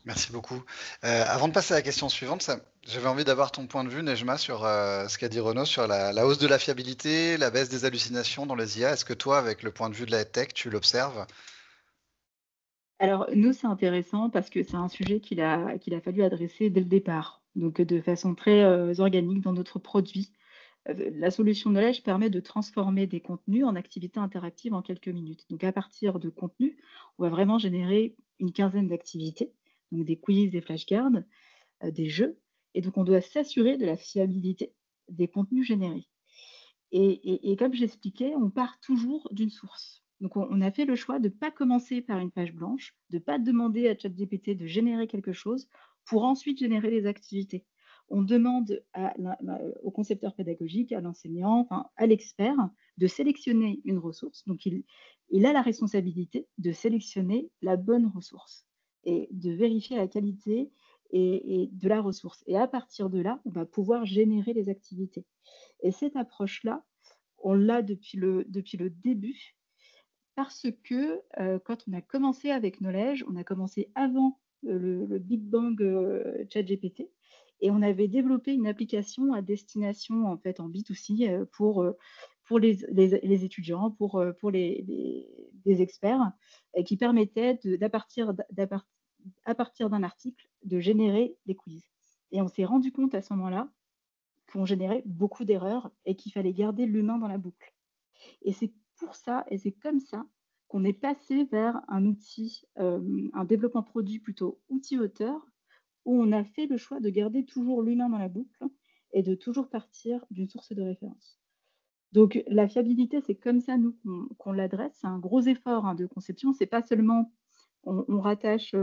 Merci beaucoup. Avant de passer à la question suivante, j'avais envie d'avoir ton point de vue, Nejma, sur ce qu'a dit Renaud sur la hausse de la fiabilité, la baisse des hallucinations dans les IA. Est-ce que toi, avec le point de vue de la EdTech, tu l'observes? Alors, nous, c'est intéressant parce que c'est un sujet qu'il a fallu adresser dès le départ, donc de façon très organique dans notre produit. La solution Knowledge permet de transformer des contenus en activités interactives en quelques minutes. Donc, à partir de contenus, on va vraiment générer une quinzaine d'activités, donc des quiz, des flashcards, des jeux. Et donc, on doit s'assurer de la fiabilité des contenus générés. Et comme j'expliquais, on part toujours d'une source. Donc, on a fait le choix de ne pas commencer par une page blanche, de ne pas demander à ChatGPT de générer quelque chose pour ensuite générer les activités. On demande au concepteur pédagogique, à l'enseignant, à l'expert, de sélectionner une ressource. Donc, il a la responsabilité de sélectionner la bonne ressource et de vérifier la qualité et de la ressource. Et à partir de là, on va pouvoir générer les activités. Et cette approche-là, on l'a depuis le début, parce que quand on a commencé avec Knowledge, on a commencé avant le Big Bang ChatGPT, et on avait développé une application à destination en fait en B2C pour les étudiants, pour des experts, et qui permettait à partir d'un article de générer des quiz. Et on s'est rendu compte à ce moment-là qu'on générait beaucoup d'erreurs et qu'il fallait garder l'humain dans la boucle. Et c'est pour ça, et c'est comme ça qu'on est passé vers un outil, un développement produit plutôt outil-auteur, où on a fait le choix de garder toujours l'humain dans la boucle et de toujours partir d'une source de référence. Donc la fiabilité, c'est comme ça, nous, qu'on l'adresse. C'est un gros effort de conception. C'est pas seulement on rattache,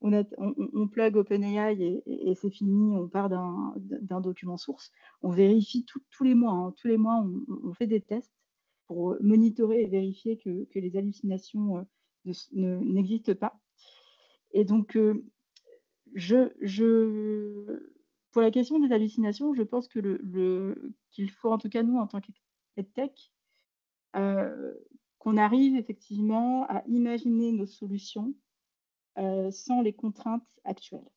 on plug OpenAI et c'est fini, on part d'un document source. On vérifie tous les mois. Tous les mois, on fait des tests pour monitorer et vérifier que les hallucinations n'existent pas. Et donc, pour la question des hallucinations, je pense que qu'il faut, en tout cas nous, en tant qu'EdTech, qu'on arrive effectivement à imaginer nos solutions sans les contraintes actuelles.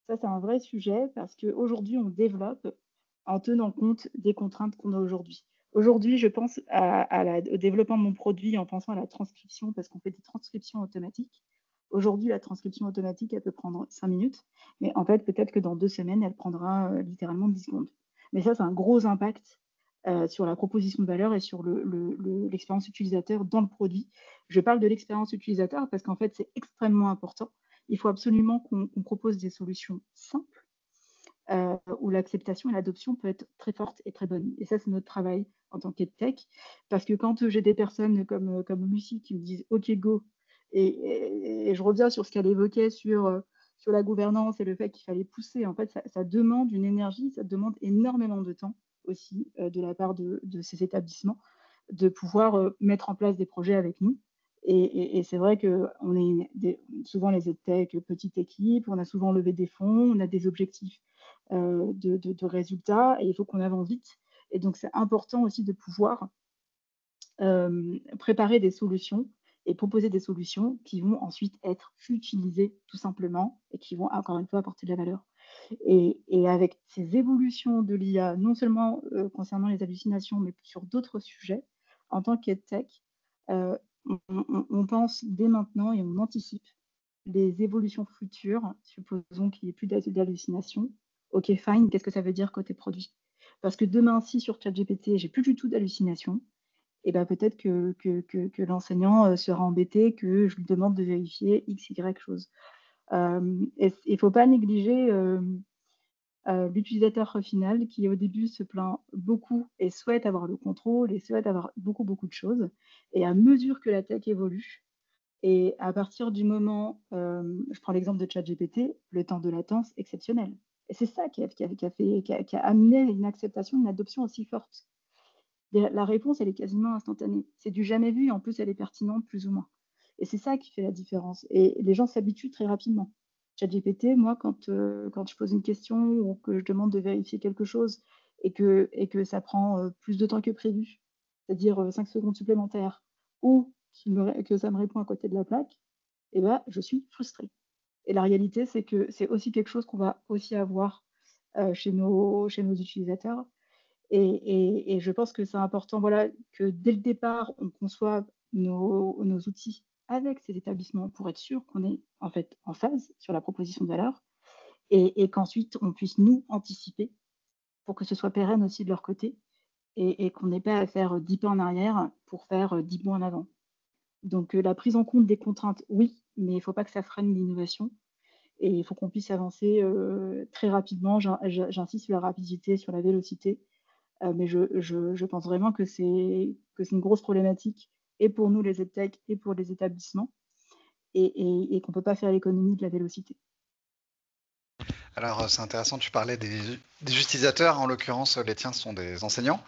Ça, c'est un vrai sujet parce qu'aujourd'hui, on développe en tenant compte des contraintes qu'on a aujourd'hui. Aujourd'hui, je pense au développement de mon produit en pensant à la transcription, parce qu'on fait des transcriptions automatiques. Aujourd'hui, la transcription automatique, elle peut prendre 5 minutes, mais en fait, peut-être que dans 2 semaines, elle prendra littéralement 10 secondes. Mais ça, c'est un gros impact sur la proposition de valeur et sur l'expérience utilisateur dans le produit. Je parle de l'expérience utilisateur parce qu'en fait, c'est extrêmement important. Il faut absolument qu'on propose des solutions simples où l'acceptation et l'adoption peuvent être très fortes et très bonnes. Et ça, c'est notre travail en tant qu'EdTech, parce que quand j'ai des personnes comme Lucie qui me disent « OK, go », et je reviens sur ce qu'elle évoquait sur la gouvernance et le fait qu'il fallait pousser, en fait, ça demande une énergie, ça demande énormément de temps aussi de la part de ces établissements, de pouvoir mettre en place des projets avec nous. Et c'est vrai qu'on est souvent les EdTech, petite équipe, on a souvent levé des fonds, on a des objectifs de résultats et il faut qu'on avance vite. Et donc, c'est important aussi de pouvoir préparer des solutions et proposer des solutions qui vont ensuite être utilisées tout simplement et qui vont encore une fois apporter de la valeur. Et avec ces évolutions de l'IA, non seulement concernant les hallucinations, mais sur d'autres sujets, en tant qu'EdTech, on pense dès maintenant et on anticipe les évolutions futures. Supposons qu'il n'y ait plus d'hallucinations. OK, fine, qu'est-ce que ça veut dire côté produit? Parce que demain, si sur ChatGPT, j'ai plus du tout d'hallucinations, et ben peut-être que l'enseignant sera embêté que je lui demande de vérifier X, Y chose. Il ne faut pas négliger l'utilisateur final qui au début se plaint beaucoup et souhaite avoir le contrôle et souhaite avoir beaucoup de choses. Et à mesure que la tech évolue, et à partir du moment, je prends l'exemple de ChatGPT, le temps de latence exceptionnel. Et c'est ça qui a amené une acceptation, une adoption aussi forte. La réponse, elle est quasiment instantanée. C'est du jamais vu, et en plus, elle est pertinente plus ou moins. Et c'est ça qui fait la différence. Et les gens s'habituent très rapidement. ChatGPT, moi, quand je pose une question ou que je demande de vérifier quelque chose et que ça prend plus de temps que prévu, c'est-à-dire 5 secondes supplémentaires, ou que ça me répond à côté de la plaque, eh ben, je suis frustrée. Et la réalité, c'est que c'est aussi quelque chose qu'on va aussi avoir chez nos utilisateurs. Et je pense que c'est important, voilà, que dès le départ, on conçoive nos outils avec ces établissements pour être sûr qu'on est en fait en phase sur la proposition de valeur et qu'ensuite on puisse nous anticiper pour que ce soit pérenne aussi de leur côté et qu'on n'ait pas à faire 10 pas en arrière pour faire 10 bons en avant. Donc la prise en compte des contraintes, oui, mais il ne faut pas que ça freine l'innovation et il faut qu'on puisse avancer très rapidement. J'insiste sur la rapidité, sur la vélocité. Mais je pense vraiment que c'est une grosse problématique et pour nous les EdTech et pour les établissements et qu'on ne peut pas faire l'économie de la vélocité. Alors, c'est intéressant, tu parlais des utilisateurs, en l'occurrence, les tiens sont des enseignants.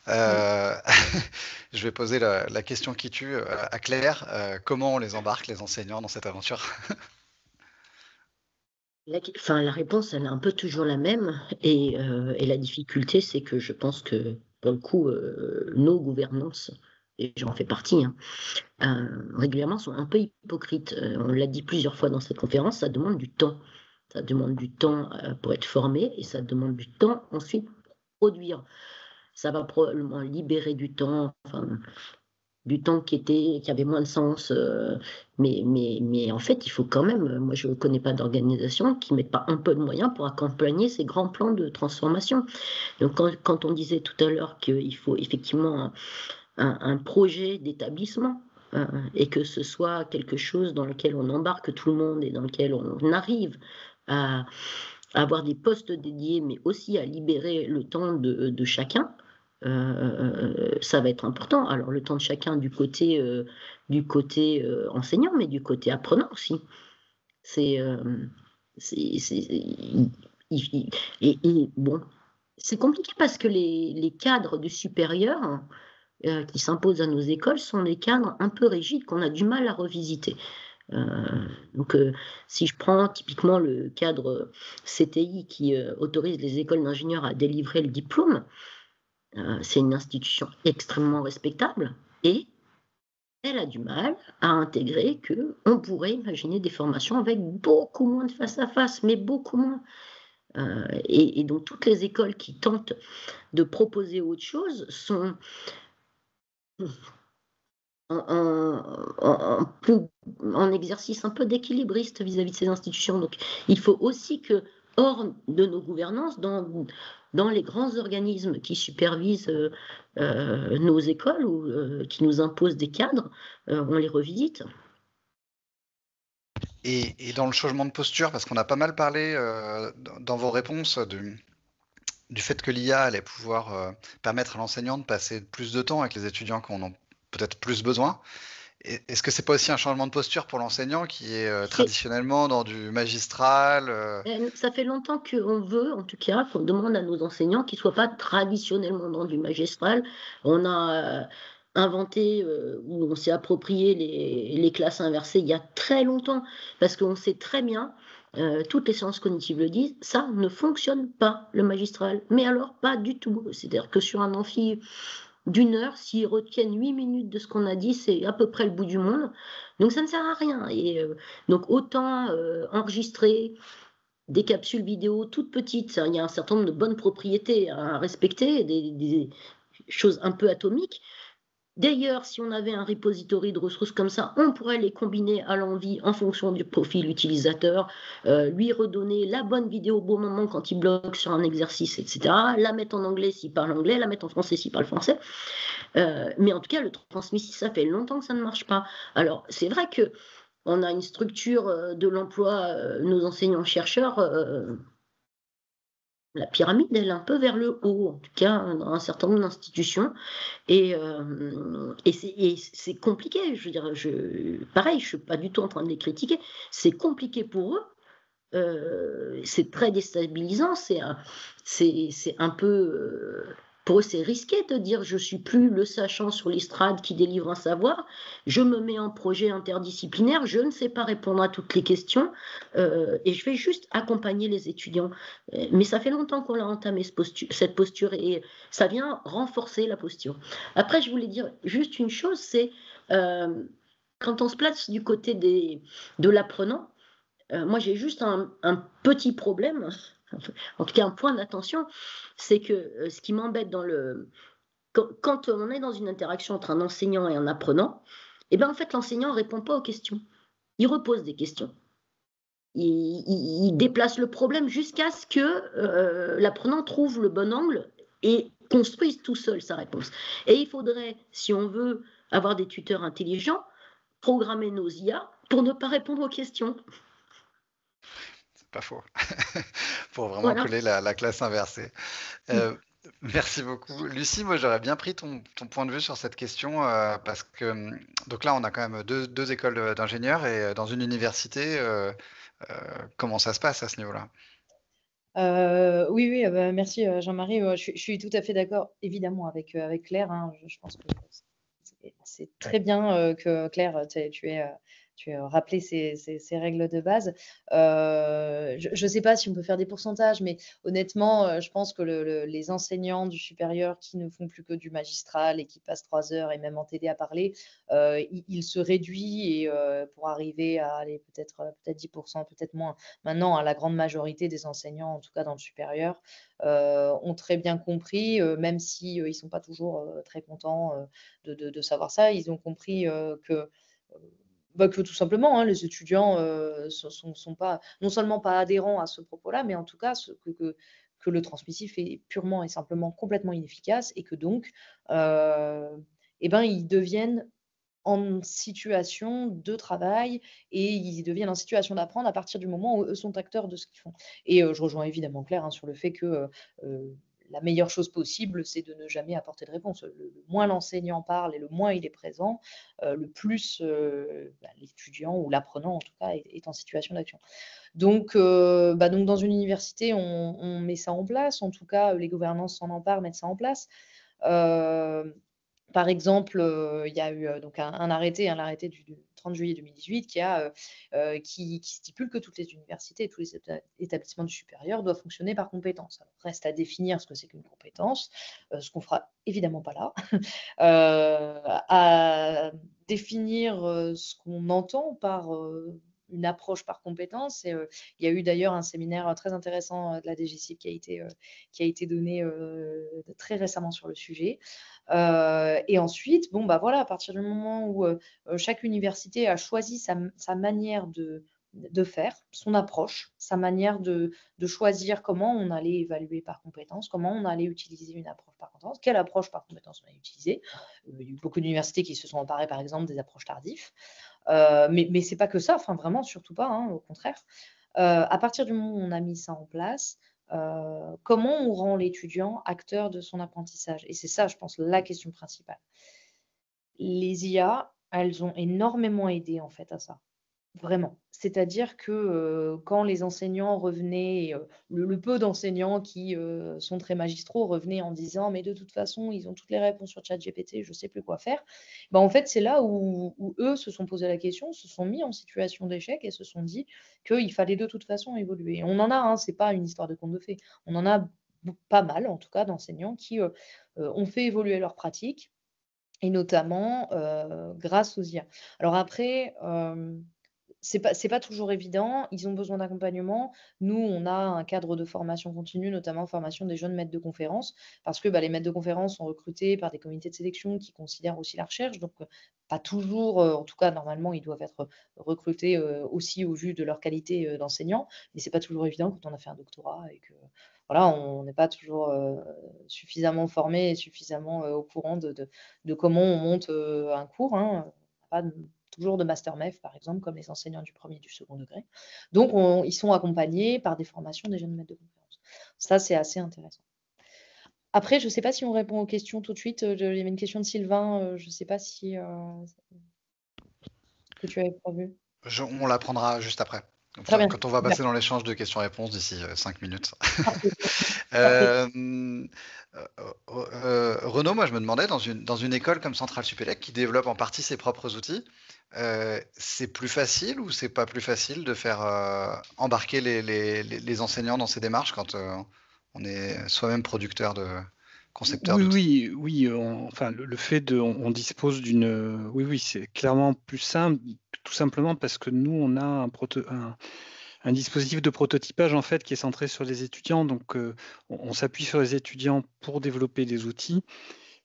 Je vais poser la question qui tue à Claire. Comment on les embarque, les enseignants, dans cette aventure? La réponse, elle est un peu toujours la même. Et la difficulté, c'est que je pense que, pour le coup, nos gouvernances et j'en fais partie, régulièrement sont un peu hypocrites. On l'a dit plusieurs fois dans cette conférence, ça demande du temps. Ça demande du temps pour être formé et ça demande du temps ensuite pour produire. Ça va probablement libérer du temps, du temps qui avait moins de sens. Mais en fait, il faut quand même, moi je ne connais pas d'organisation qui ne mette pas un peu de moyens pour accompagner ces grands plans de transformation. Donc quand on disait tout à l'heure qu'il faut effectivement un projet d'établissement, et que ce soit quelque chose dans lequel on embarque tout le monde et dans lequel on arrive à avoir des postes dédiés, mais aussi à libérer le temps de chacun, ça va être important. Alors le temps de chacun du côté enseignant, mais du côté apprenant aussi. Bon, c'est compliqué parce que les cadres du supérieur qui s'imposent à nos écoles sont des cadres un peu rigides qu'on a du mal à revisiter. Donc, si je prends typiquement le cadre CTI qui autorise les écoles d'ingénieurs à délivrer le diplôme, c'est une institution extrêmement respectable et elle a du mal à intégrer qu'on pourrait imaginer des formations avec beaucoup moins de face-à-face, mais beaucoup moins. Et donc, toutes les écoles qui tentent de proposer autre chose sont en exercice un peu d'équilibriste vis-à-vis de ces institutions. Donc, il faut aussi que, hors de nos gouvernances, dans les grands organismes qui supervisent nos écoles ou qui nous imposent des cadres, on les revisite. Et dans le changement de posture, parce qu'on a pas mal parlé dans vos réponses du fait que l'IA allait pouvoir permettre à l'enseignant de passer plus de temps avec les étudiants qui en ont peut-être plus besoin. Est-ce que c'est pas aussi un changement de posture pour l'enseignant qui est traditionnellement dans du magistral Ça fait longtemps qu'on veut, en tout cas, qu'on demande à nos enseignants qu'ils ne soient pas traditionnellement dans du magistral. On a inventé ou on s'est approprié les classes inversées il y a très longtemps parce qu'on sait très bien, toutes les sciences cognitives le disent, ça ne fonctionne pas le magistral. Mais alors pas du tout. C'est-à-dire que sur un amphi d'1 heure, s'ils retiennent 8 minutes de ce qu'on a dit, c'est à peu près le bout du monde. Donc ça ne sert à rien. Et donc autant enregistrer des capsules vidéo toutes petites, il y a un certain nombre de bonnes propriétés à respecter, des choses un peu atomiques. D'ailleurs, si on avait un repository de ressources comme ça, on pourrait les combiner à l'envie en fonction du profil utilisateur, lui redonner la bonne vidéo au bon moment quand il bloque sur un exercice, etc. La mettre en anglais s'il parle anglais, la mettre en français s'il parle français. Mais en tout cas, le transmissif, ça fait longtemps que ça ne marche pas. Alors, c'est vrai qu'on a une structure de l'emploi, nos enseignants-chercheurs, la pyramide, elle est un peu vers le haut, en tout cas dans un certain nombre d'institutions, et c'est compliqué. Je veux dire, pareil, je suis pas du tout en train de les critiquer. C'est compliqué pour eux, c'est très déstabilisant, c'est un peu pour eux, c'est risqué de dire je suis plus le sachant sur l'estrade qui délivre un savoir, je me mets en projet interdisciplinaire, je ne sais pas répondre à toutes les questions et je vais juste accompagner les étudiants. Mais ça fait longtemps qu'on a entamé cette posture et ça vient renforcer la posture. Après, je voulais dire juste une chose, c'est quand on se place du côté de l'apprenant, moi j'ai juste un petit problème, en tout cas un point d'attention, c'est que ce qui m'embête quand on est dans une interaction entre un enseignant et un apprenant, et ben en fait l'enseignant ne répond pas aux questions, il repose des questions. Il déplace le problème jusqu'à ce que l'apprenant trouve le bon angle et construise tout seul sa réponse. Et il faudrait, si on veut avoir des tuteurs intelligents, programmer nos IA pour ne pas répondre aux questions. C'est pas faux. Pour vraiment coller la classe inversée. Merci beaucoup. Lucie, moi j'aurais bien pris ton point de vue sur cette question parce que donc là on a quand même deux écoles d'ingénieurs et dans une université, comment ça se passe à ce niveau-là? Oui, merci Jean-Marie. Je suis tout à fait d'accord, évidemment, avec Claire. Je pense que c'est très bien que Claire, tu rappeler ces règles de base. Je ne sais pas si on peut faire des pourcentages, mais honnêtement, je pense que les enseignants du supérieur qui ne font plus que du magistral et qui passent 3 heures et même en TD à parler, il se réduit et pour arriver à aller peut-être 10%, peut-être moins. Maintenant, la grande majorité des enseignants, en tout cas dans le supérieur, ont très bien compris, même si ils sont pas toujours très contents de savoir ça, ils ont compris que tout simplement, les étudiants sont pas, non seulement pas adhérents à ce propos-là, mais en tout cas que le transmissif est purement et simplement complètement inefficace et que donc, ils deviennent en situation de travail et ils deviennent en situation d'apprendre à partir du moment où eux sont acteurs de ce qu'ils font. Et je rejoins évidemment Claire sur le fait que la meilleure chose possible, c'est de ne jamais apporter de réponse. Le moins l'enseignant parle et le moins il est présent, le plus l'étudiant ou l'apprenant en tout cas est en situation d'action. Donc dans une université, on met ça en place. En tout cas, les gouvernances s'en emparent, mettent ça en place. Par exemple, il y a eu donc un arrêté, l'arrêté du 30 juillet 2018 qui stipule que toutes les universités et tous les établissements du supérieur doivent fonctionner par compétences. Alors, reste à définir ce que c'est qu'une compétence, ce qu'on fera évidemment pas là, à définir ce qu'on entend par une approche par compétence. Et il y a eu d'ailleurs un séminaire très intéressant de la DGCIP qui a été donné très récemment sur le sujet. Et ensuite, à partir du moment où chaque université a choisi sa manière de faire, son approche, sa manière de choisir comment on allait évaluer par compétence, comment on allait utiliser une approche par compétence, quelle approche par compétence on allait utiliser. Il y a eu beaucoup d'universités qui se sont emparées, par exemple, des approches tardives. Mais c'est pas que ça, enfin vraiment, surtout pas, au contraire. À partir du moment où on a mis ça en place, comment on rend l'étudiant acteur de son apprentissage? Et c'est ça, je pense, la question principale. Les IA, elles ont énormément aidé en fait à ça. Vraiment. C'est-à-dire que quand les enseignants revenaient, le peu d'enseignants qui sont très magistraux revenaient en disant mais de toute façon, ils ont toutes les réponses sur ChatGPT, je ne sais plus quoi faire. En fait, c'est là où eux se sont posé la question, se sont mis en situation d'échec et se sont dit qu'il fallait de toute façon évoluer. On en a, c'est pas une histoire de conte de fées. On en a pas mal, en tout cas, d'enseignants qui ont fait évoluer leurs pratiques et notamment grâce aux IA. Alors après, c'est pas toujours évident, ils ont besoin d'accompagnement. Nous, on a un cadre de formation continue, notamment formation des jeunes maîtres de conférences, parce que les maîtres de conférences sont recrutés par des comités de sélection qui considèrent aussi la recherche. Donc, pas toujours, en tout cas, normalement, ils doivent être recrutés aussi au vu de leur qualité d'enseignant. Mais c'est pas toujours évident quand on a fait un doctorat et que voilà, on n'est pas toujours suffisamment formé et suffisamment au courant de comment on monte un cours. On n'a pas toujours de master MEF, par exemple, comme les enseignants du premier et du second degré. Donc, ils sont accompagnés par des formations des jeunes maîtres de conférences. Ça, c'est assez intéressant. Après, je ne sais pas si on répond aux questions tout de suite. Il y avait une question de Sylvain. Je ne sais pas si que tu avais prévu. On la prendra juste après. Très bien. Quand on va passer dans l'échange de questions-réponses d'ici 5 minutes. Renaud, moi je me demandais, dans une école comme Centrale Supélec qui développe en partie ses propres outils, c'est plus facile ou c'est pas plus facile de faire embarquer les enseignants dans ces démarches quand on est soi-même producteur de concepteur d'outils? Oui, le fait on dispose d'une... Oui, c'est clairement plus simple, tout simplement parce que nous, on a un dispositif de prototypage en fait qui est centré sur les étudiants. Donc, on s'appuie sur les étudiants pour développer des outils.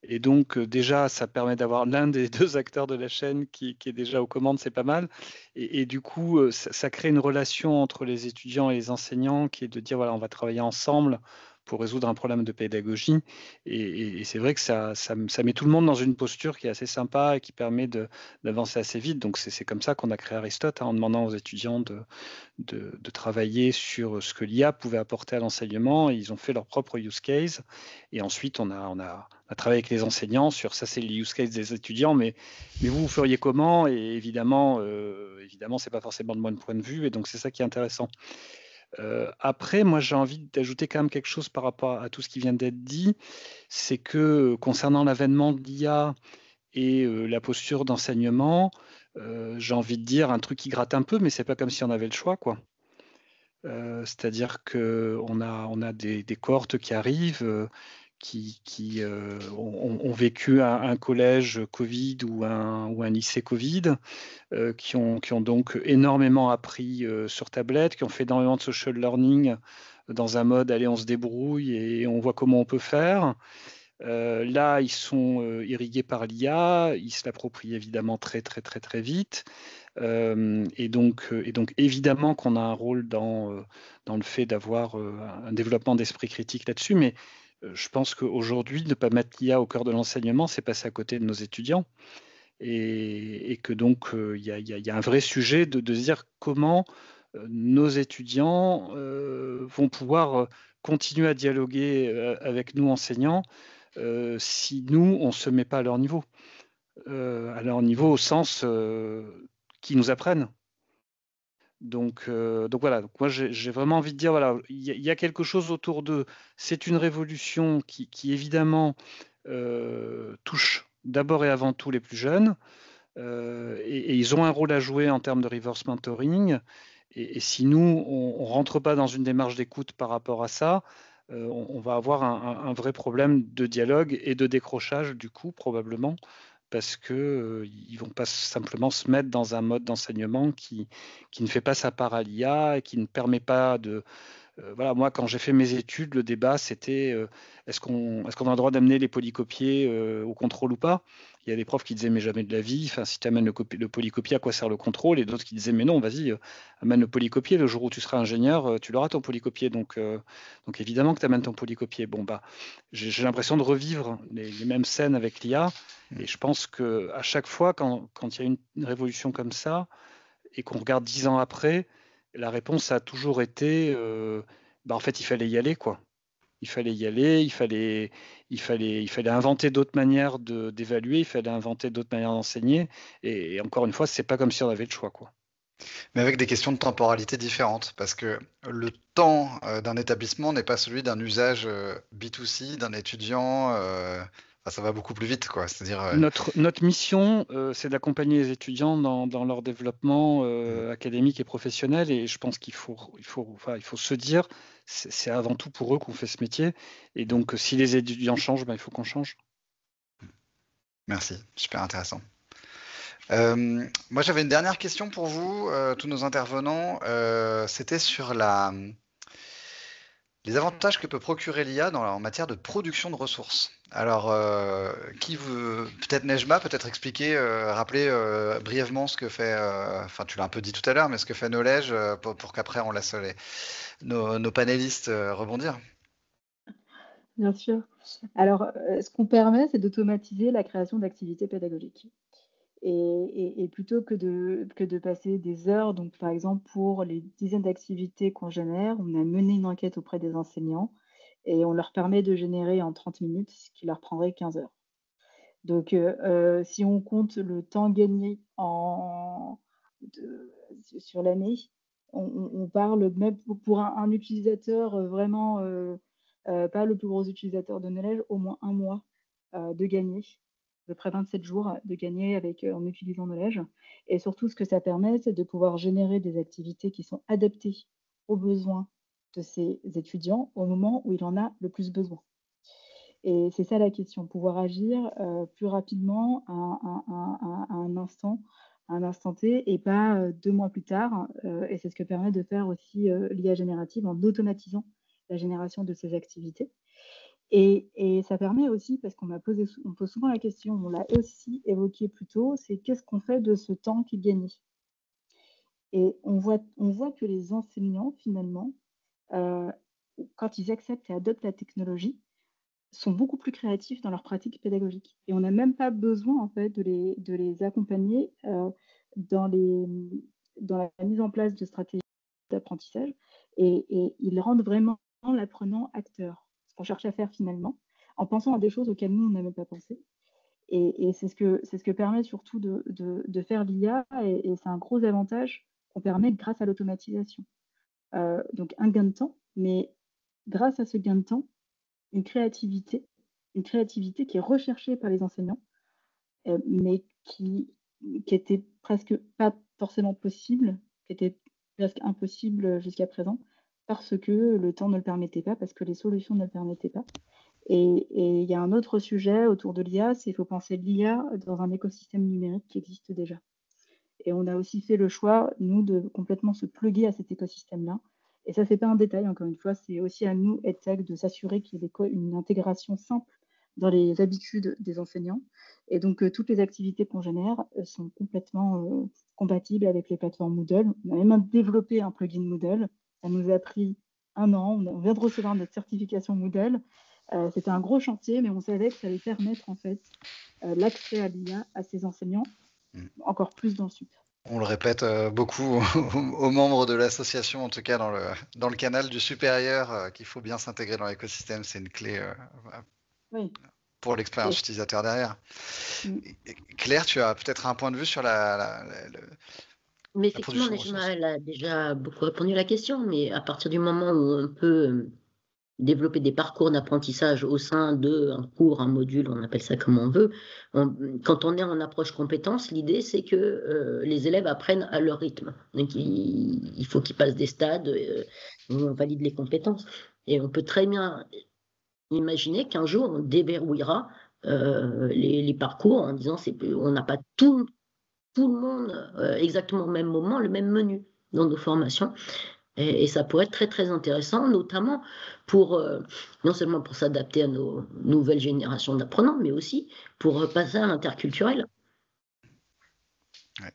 Et donc, déjà, ça permet d'avoir l'un des deux acteurs de la chaîne qui est déjà aux commandes, c'est pas mal. Et du coup, ça crée une relation entre les étudiants et les enseignants qui est de dire, voilà, on va travailler ensemble pour résoudre un problème de pédagogie. Et c'est vrai que ça met tout le monde dans une posture qui est assez sympa et qui permet d'avancer assez vite. Donc, c'est comme ça qu'on a créé Aristote, en demandant aux étudiants de travailler sur ce que l'IA pouvait apporter à l'enseignement. Ils ont fait leur propre use case. Et ensuite, on a travaillé avec les enseignants sur ça, c'est le use case des étudiants, mais vous feriez comment? Et évidemment, c'est pas forcément de mon point de vue. Et donc, c'est ça qui est intéressant. Après, moi, j'ai envie d'ajouter quand même quelque chose par rapport à tout ce qui vient d'être dit. C'est que concernant l'avènement de l'IA et la posture d'enseignement, j'ai envie de dire, un truc qui gratte un peu, mais c'est pas comme si on avait le choix, quoi. C'est-à-dire qu'on a des cohortes qui arrivent, qui ont vécu un collège Covid ou un lycée Covid, qui ont donc énormément appris sur tablette, qui ont fait énormément de social learning dans un mode, allez, on se débrouille et on voit comment on peut faire. Là, ils sont irrigués par l'IA, ils se l'approprient évidemment très, très, très, très vite. Et donc, évidemment qu'on a un rôle dans le fait d'avoir un développement d'esprit critique là-dessus, mais je pense qu'aujourd'hui, ne pas mettre l'IA au cœur de l'enseignement, c'est passer à côté de nos étudiants. Et que donc, il y a un vrai sujet de se dire comment nos étudiants vont pouvoir continuer à dialoguer avec nous, enseignants, si nous, on ne se met pas à leur niveau. Au sens qu'ils nous apprennent. Donc voilà, donc moi j'ai vraiment envie de dire, voilà, il y a quelque chose autour d'eux. C'est une révolution qui évidemment touche d'abord et avant tout les plus jeunes, et ils ont un rôle à jouer en termes de reverse mentoring. Et si nous, on ne rentre pas dans une démarche d'écoute par rapport à ça, on va avoir un vrai problème de dialogue et de décrochage, du coup, probablement, parce qu'ils ne vont pas simplement se mettre dans un mode d'enseignement qui ne fait pas sa part à l'IA et qui ne permet pas de... voilà, moi, quand j'ai fait mes études, le débat, c'était est-ce qu'on a le droit d'amener les polycopiés au contrôle ou pas? Il y a des profs qui disaient mais jamais de la vie, enfin, si tu amènes le polycopier, à quoi sert le contrôle? Et d'autres qui disaient mais non, vas-y, amène le polycopier, le jour où tu seras ingénieur, tu l'auras ton polycopier, donc évidemment que tu amènes ton polycopier. Bon, bah, j'ai l'impression de revivre les mêmes scènes avec l'IA, et je pense qu'à chaque fois, quand il y a une révolution comme ça, et qu'on regarde 10 ans après, la réponse a toujours été en fait, il fallait y aller, quoi. Il fallait y aller, il fallait inventer d'autres manières d'évaluer, il fallait inventer d'autres manières d'enseigner. Et encore une fois, c'est pas comme si on avait le choix, quoi. Mais avec des questions de temporalité différentes, parce que le temps d'un établissement n'est pas celui d'un usage B2C, d'un étudiant. Enfin, ça va beaucoup plus vite, quoi. C'est-à-dire, Notre mission, c'est d'accompagner les étudiants dans leur développement académique et professionnel. Et je pense qu'il faut se dire, c'est avant tout pour eux qu'on fait ce métier. Et donc, si les étudiants changent, il faut qu'on change. merci, super intéressant. Moi, j'avais une dernière question pour vous, tous nos intervenants. C'était sur les avantages que peut procurer l'IA en matière de production de ressources. Alors, peut-être Nejma, peut-être expliquer, rappeler brièvement ce que fait, enfin tu l'as un peu dit tout à l'heure, mais ce que fait Knowledge pour qu'après on laisse nos panélistes rebondir. Bien sûr. Alors, ce qu'on permet, c'est d'automatiser la création d'activités pédagogiques. Et plutôt que de passer des heures, donc par exemple pour les dizaines d'activités qu'on génère, on a mené une enquête auprès des enseignants et on leur permet de générer en 30 minutes, ce qui leur prendrait 15 heures. Donc, si on compte le temps gagné sur l'année, on parle même pour un utilisateur vraiment, pas le plus gros utilisateur de Knowledge, au moins 1 mois de gagner, à peu près 27 jours de gagner en utilisant Knowledge. Et surtout, ce que ça permet, c'est de pouvoir générer des activités qui sont adaptées aux besoins de ces étudiants au moment où il en a le plus besoin. Et c'est ça la question, pouvoir agir plus rapidement à un instant T et pas 2 mois plus tard. Et c'est ce que permet de faire aussi l'IA générative en automatisant la génération de ces activités. Et ça permet aussi, parce on pose souvent la question, on l'a aussi évoqué plus tôt, c'est qu'est-ce qu'on fait de ce temps qui est gagné? Et on voit que les enseignants, finalement, quand ils acceptent et adoptent la technologie, sont beaucoup plus créatifs dans leur pratique pédagogique. Et on n'a même pas besoin, en fait, de les accompagner dans la mise en place de stratégies d'apprentissage. Et ils rendent vraiment l'apprenant acteur, ce qu'on cherche à faire finalement, en pensant à des choses auxquelles nous, on n'avait pas pensé. Et c'est ce que permet surtout de faire l'IA, et c'est un gros avantage qu'on permet grâce à l'automatisation. Donc un gain de temps, mais grâce à ce gain de temps, une créativité qui est recherchée par les enseignants, mais qui qui était presque pas forcément possible, qui était presque impossible jusqu'à présent, parce que le temps ne le permettait pas, parce que les solutions ne le permettaient pas. Et il y a un autre sujet autour de l'IA, c'est qu'il faut penser l'IA dans un écosystème numérique qui existe déjà. Et on a aussi fait le choix, nous, de complètement se pluguer à cet écosystème-là. Et ça, c'est pas un détail, encore une fois, c'est aussi à nous, EdTech, de s'assurer qu'il y ait une intégration simple dans les habitudes des enseignants. Et donc, toutes les activités qu'on génère sont complètement compatibles avec les plateformes Moodle. On a même développé un plugin Moodle. Ça nous a pris 1 an. On vient de recevoir notre certification Moodle. C'était un gros chantier, mais on savait que ça allait permettre en fait l'accès à l'IA à ces enseignants, encore plus dans le sup. On le répète beaucoup aux membres de l'association, en tout cas dans le canal du supérieur, qu'il faut bien s'intégrer dans l'écosystème. C'est une clé Oui. pour l'expérience utilisateur derrière. Claire, tu as peut-être un point de vue sur Mais effectivement, Nejma, elle a déjà beaucoup répondu à la question, mais à partir du moment où on peut développer des parcours d'apprentissage au sein d'un cours, un module, on appelle ça comme on veut, quand on est en approche compétence, l'idée c'est que les élèves apprennent à leur rythme. Donc il faut qu'ils passent des stades où on valide les compétences. Et on peut très bien imaginer qu'un jour on déverrouillera les parcours en disant on n'a pas tout le monde exactement au même moment, le même menu dans nos formations. Et ça pourrait être très très intéressant, notamment pour non seulement pour s'adapter à nos nouvelles générations d'apprenants, mais aussi pour passer à l'interculturel. Ouais.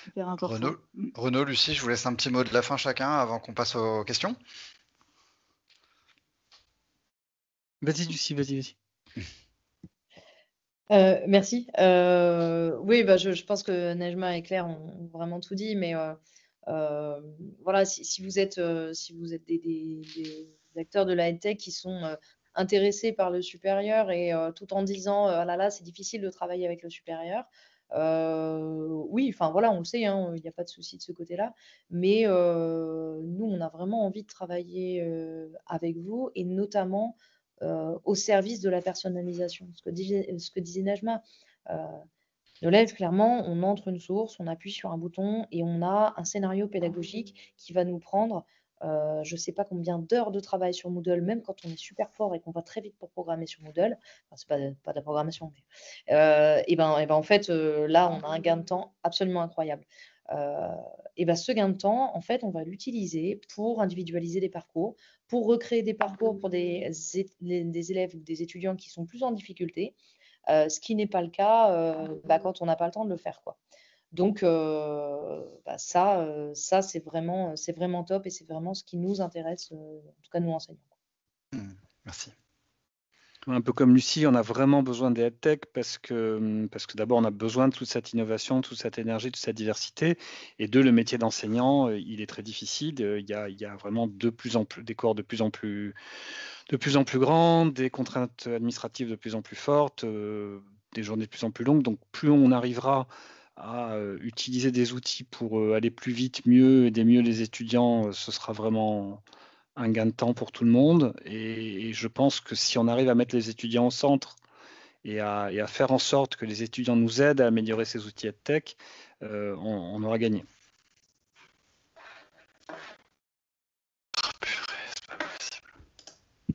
Super important. Renaud, Lucie, je vous laisse un petit mot de la fin chacun avant qu'on passe aux questions. Vas-y, Lucie, vas-y. Merci. Oui, je pense que Nejma et Claire ont vraiment tout dit, mais voilà, si vous êtes des acteurs de la EdTech qui sont intéressés par le supérieur et tout en disant ah là là, c'est difficile de travailler avec le supérieur. Oui, enfin voilà, on le sait, hein, il n'y a pas de souci de ce côté-là, mais nous, on a vraiment envie de travailler avec vous et notamment au service de la personnalisation. Ce que disait Najma, nos élèves, clairement, on entre une source, on appuie sur un bouton et on a un scénario pédagogique qui va nous prendre je ne sais pas combien d'heures de travail sur Moodle, même quand on est super fort et qu'on va très vite pour programmer sur Moodle. Enfin, c'est pas de la programmation, mais et ben en fait, là, on a un gain de temps absolument incroyable. Et ben ce gain de temps, en fait, on va l'utiliser pour individualiser des parcours, pour recréer des parcours pour des élèves ou des étudiants qui sont plus en difficulté, ce qui n'est pas le cas quand on n'a pas le temps de le faire, quoi. Donc ça c'est vraiment top et c'est vraiment ce qui nous intéresse, en tout cas nous enseignants. Merci. Un peu comme Lucie, on a vraiment besoin des EdTech parce que d'abord, on a besoin de toute cette innovation, toute cette énergie, toute cette diversité. Et deux, le métier d'enseignant, il est très difficile. Il y a vraiment de plus en plus des corps de plus en plus grandes, des contraintes administratives de plus en plus fortes, des journées de plus en plus longues. Donc, plus on arrivera à utiliser des outils pour aller plus vite, mieux, aider mieux les étudiants, ce sera vraiment un gain de temps pour tout le monde. Et je pense que si on arrive à mettre les étudiants au centre et à faire en sorte que les étudiants nous aident à améliorer ces outils EdTech, on aura gagné. C'est pas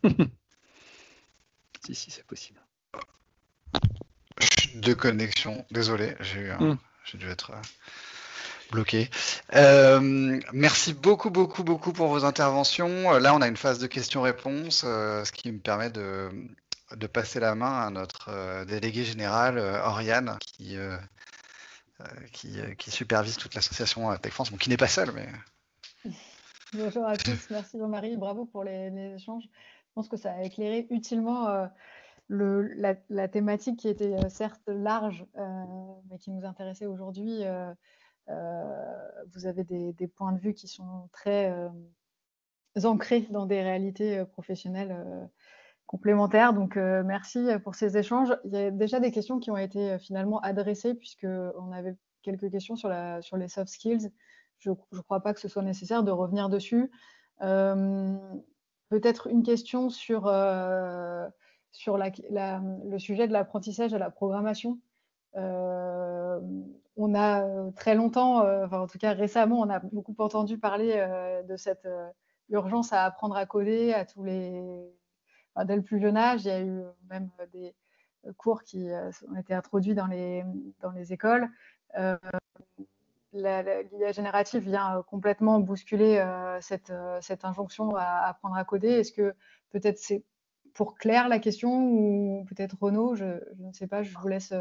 possible. Si, c'est possible. De connexion, désolé, j'ai dû être bloqué. Merci beaucoup pour vos interventions. Là, on a une phase de questions-réponses, ce qui me permet de passer la main à notre délégué général, Oriane, qui supervise toute l'association Tech France, qui n'est pas seul, mais... Bonjour à tous, merci Jean-Marie, bravo pour les échanges. Je pense que ça a éclairé utilement la thématique qui était certes large, mais qui nous intéressait aujourd'hui. Vous avez des points de vue qui sont très ancrés dans des réalités professionnelles complémentaires. Donc, merci pour ces échanges. Il y a déjà des questions qui ont été finalement adressées, puisqu'on avait quelques questions sur les soft skills. Je ne crois pas que ce soit nécessaire de revenir dessus. Peut-être une question sur le sujet de l'apprentissage à la programmation. On a très longtemps, enfin en tout cas récemment, on a beaucoup entendu parler de cette urgence à apprendre à coder à enfin, dès le plus jeune âge. Il y a eu même des cours qui ont été introduits dans les écoles. L'IA générative vient complètement bousculer cette injonction à apprendre à coder. Est-ce que peut-être c'est pour Claire la question ou peut-être Renaud, je ne sais pas, je vous laisse.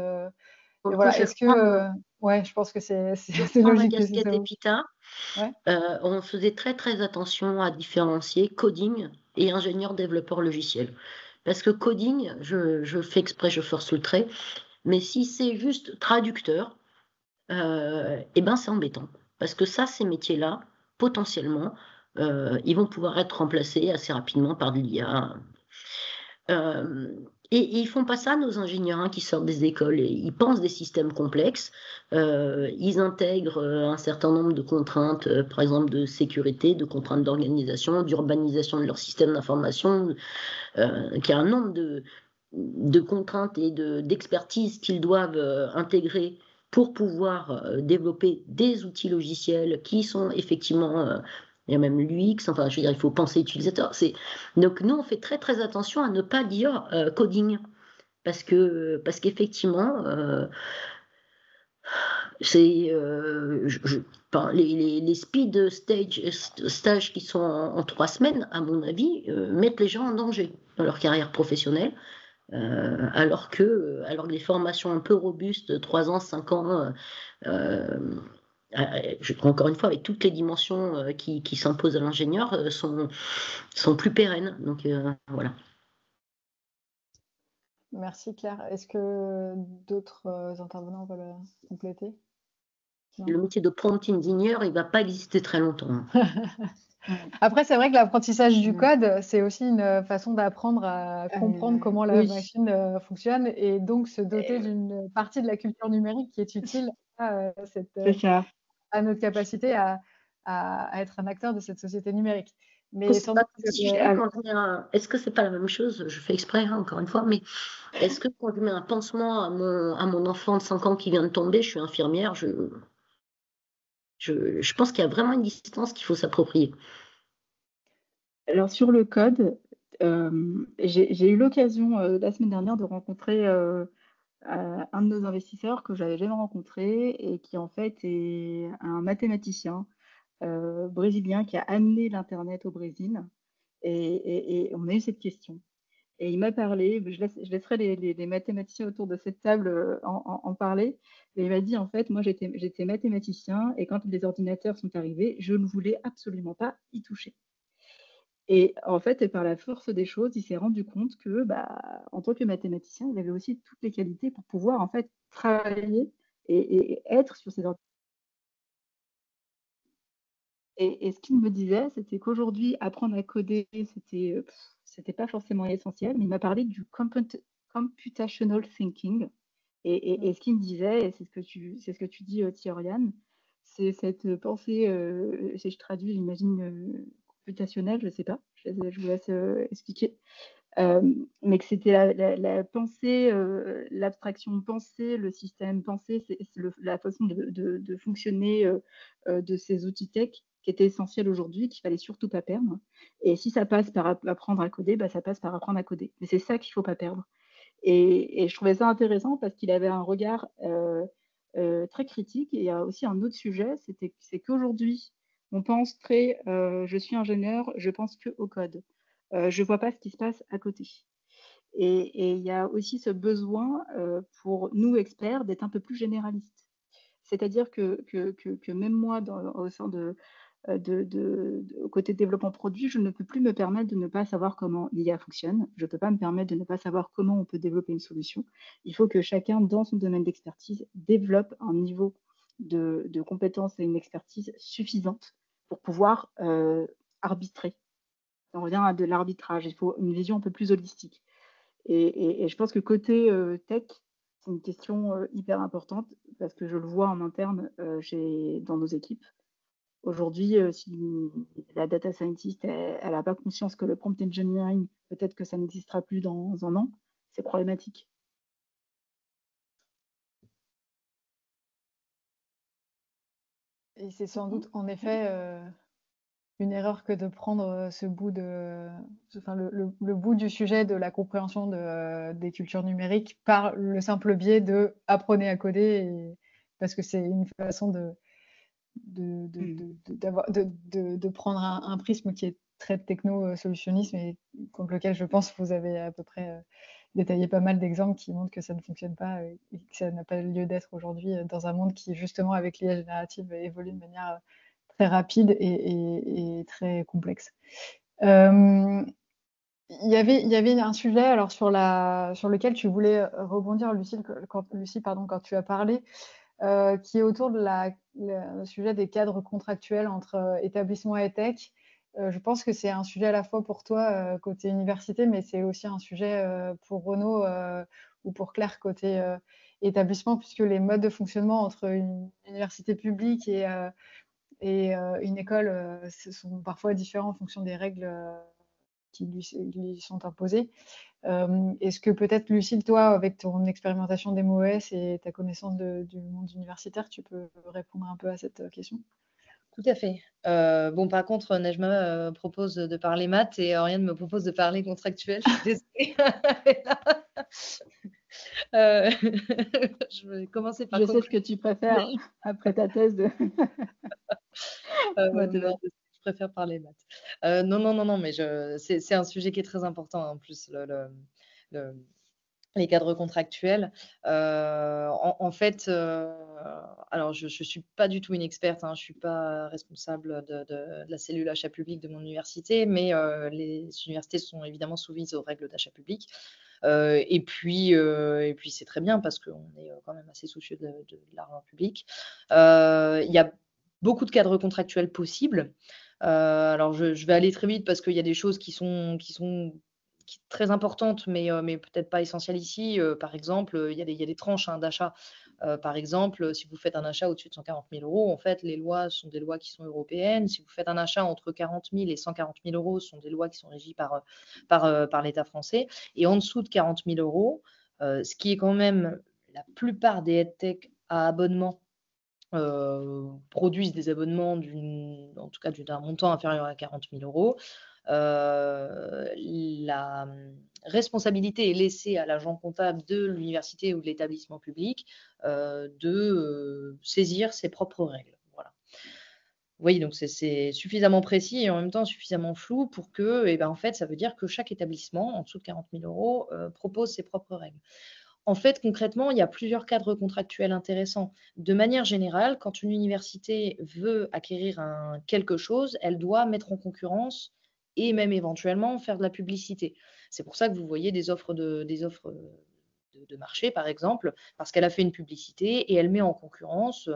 Pour le coup, Voilà, je est-ce vais prendre, que. Ouais, je pense que c'est je vais c'est prendre ma logique que c'est casquette ça. épita. Ouais. On faisait très très attention à différencier coding et ingénieur développeur logiciel. Parce que coding, je fais exprès, je force le trait, mais si c'est juste traducteur, eh ben c'est embêtant. Parce que ça, ces métiers-là, potentiellement, ils vont pouvoir être remplacés assez rapidement par de l'IA. Et ils font pas ça, nos ingénieurs, hein, qui sortent des écoles. Et ils pensent des systèmes complexes. Ils intègrent un certain nombre de contraintes, par exemple de sécurité, de contraintes d'organisation, d'urbanisation de leur système d'information, qui a un nombre de contraintes et d'expertise qu'ils doivent intégrer pour pouvoir développer des outils logiciels qui sont effectivement, il y a même l'UX, enfin je veux dire, il faut penser utilisateur. Donc nous, on fait très très attention à ne pas dire coding, parce qu'effectivement, c'est enfin, les speed stages qui sont en 3 semaines, à mon avis, mettent les gens en danger dans leur carrière professionnelle. Alors que les formations un peu robustes, 3 ans, 5 ans, encore une fois, avec toutes les dimensions qui s'imposent à l'ingénieur, sont plus pérennes. Donc voilà. Merci Claire. Est-ce que d'autres intervenants veulent compléter? Non. Le métier de prompt engineer, il ne va pas exister très longtemps. Après, c'est vrai que l'apprentissage du code, c'est aussi une façon d'apprendre à comprendre comment la Oui. machine fonctionne et donc se doter d'une partie de la culture numérique qui est utile à, C'est ça. à notre capacité à être un acteur de cette société numérique. Mais C'est sans pas doute que si je dis quand je mets est-ce que c'est pas la même chose? Je fais exprès, hein, encore une fois, mais est-ce que quand je mets un pansement à mon enfant de 5 ans qui vient de tomber, je suis infirmière, je pense qu'il y a vraiment une distance qu'il faut s'approprier. Alors sur le code, j'ai eu l'occasion la semaine dernière de rencontrer un de nos investisseurs que j'avais jamais rencontré et qui en fait est un mathématicien brésilien qui a amené l'Internet au Brésil. Et on a eu cette question. Et il m'a parlé, je laisserai les mathématiciens autour de cette table en parler. Et il m'a dit, en fait, moi j'étais mathématicien et quand les ordinateurs sont arrivés, je ne voulais absolument pas y toucher. Et en fait, et par la force des choses, il s'est rendu compte que, bah, en tant que mathématicien, il avait aussi toutes les qualités pour pouvoir en fait travailler et être sur ces ordinateurs. Et ce qu'il me disait, c'était qu'aujourd'hui, apprendre à coder, c'était pas forcément essentiel, mais il m'a parlé du computational thinking. Et ce qu'il me disait, et c'est ce que tu dis, Oriane, c'est cette pensée, si je traduis, j'imagine, computationnelle, je sais pas, je vous laisse expliquer. Mais que c'était la pensée, l'abstraction pensée, le système pensée, c'est la façon de fonctionner de ces outils tech qui était essentiel aujourd'hui, qu'il fallait surtout pas perdre. Et si ça passe par apprendre à coder, bah, ça passe par apprendre à coder. Mais c'est ça qu'il faut pas perdre. Et je trouvais ça intéressant parce qu'il avait un regard très critique. Et il y a aussi un autre sujet, c'est qu'aujourd'hui, on pense très, je suis ingénieur, je pense que au code. Je ne vois pas ce qui se passe à côté. Et il y a aussi ce besoin pour nous experts d'être un peu plus généralistes. C'est-à-dire que même moi, au sein côté développement produit, je ne peux plus me permettre de ne pas savoir comment l'IA fonctionne. Je ne peux pas me permettre de ne pas savoir comment on peut développer une solution. Il faut que chacun, dans son domaine d'expertise, développe un niveau de compétence et une expertise suffisante pour pouvoir arbitrer. On revient à de l'arbitrage. Il faut une vision un peu plus holistique. Et je pense que côté tech, c'est une question hyper importante parce que je le vois en interne dans nos équipes. Aujourd'hui, si la data scientist, elle n'a pas conscience que le prompt engineering, peut-être que ça n'existera plus dans un an, c'est problématique. Et c'est sans doute en effet une erreur que de prendre ce bout le bout du sujet de la compréhension des cultures numériques par le simple biais de apprenez à coder, parce que c'est une façon de prendre un prisme qui est très techno-solutionnisme et contre lequel je pense que vous avez à peu près détaillé pas mal d'exemples qui montrent que ça ne fonctionne pas et que ça n'a pas lieu d'être aujourd'hui dans un monde qui, justement, avec l'IA générative, évolue de manière très rapide et très complexe. Il y avait un sujet alors sur lequel tu voulais rebondir, Lucie, quand tu as parlé, qui est autour de le sujet des cadres contractuels entre établissements et tech. Je pense que c'est un sujet à la fois pour toi côté université, mais c'est aussi un sujet pour Renaud ou pour Claire côté établissement, puisque les modes de fonctionnement entre une université publique et une école sont parfois différents en fonction des règles qui lui sont imposées. Est-ce que peut-être, Lucille, toi, avec ton expérimentation des MOS et ta connaissance du monde universitaire, tu peux répondre un peu à cette question? Tout à fait. Bon, par contre, Nejma propose de parler maths et Oriane me propose de parler contractuel. Je suis désolée. Je vais commencer par Je sais ce que tu préfères après ta thèse de non, mathématiques. je préfère parler maths. Non, mais c'est un sujet qui est très important en plus, les cadres contractuels. En fait, alors je suis pas du tout une experte, hein, je suis pas responsable de la cellule achat public de mon université, mais les universités sont évidemment soumises aux règles d'achat public. Et puis c'est très bien parce qu'on est quand même assez soucieux de l'argent public. Il y a beaucoup de cadres contractuels possibles. Alors je vais aller très vite parce qu'il y a des choses qui sont très importantes, mais peut-être pas essentielles ici. Par exemple, il y a des tranches d'achat. Par exemple, si vous faites un achat au-dessus de 140 000 euros, en fait, les lois sont des lois qui sont européennes. Si vous faites un achat entre 40 000 et 140 000 euros, ce sont des lois qui sont régies par l'État français. Et en dessous de 40 000 euros, ce qui est quand même la plupart des EdTech à abonnement produisent des abonnements en tout cas d'un montant inférieur à 40 000 euros. La responsabilité est laissée à l'agent comptable de l'université ou de l'établissement public de saisir ses propres règles. Voilà. Oui, donc c'est suffisamment précis et en même temps suffisamment flou pour que, en fait, ça veut dire que chaque établissement, en dessous de 40 000 euros, propose ses propres règles. En fait, concrètement, il y a plusieurs cadres contractuels intéressants. De manière générale, quand une université veut acquérir quelque chose, elle doit mettre en concurrence et même éventuellement faire de la publicité. C'est pour ça que vous voyez des offres de marché, par exemple, parce qu'elle a fait une publicité et elle met en concurrence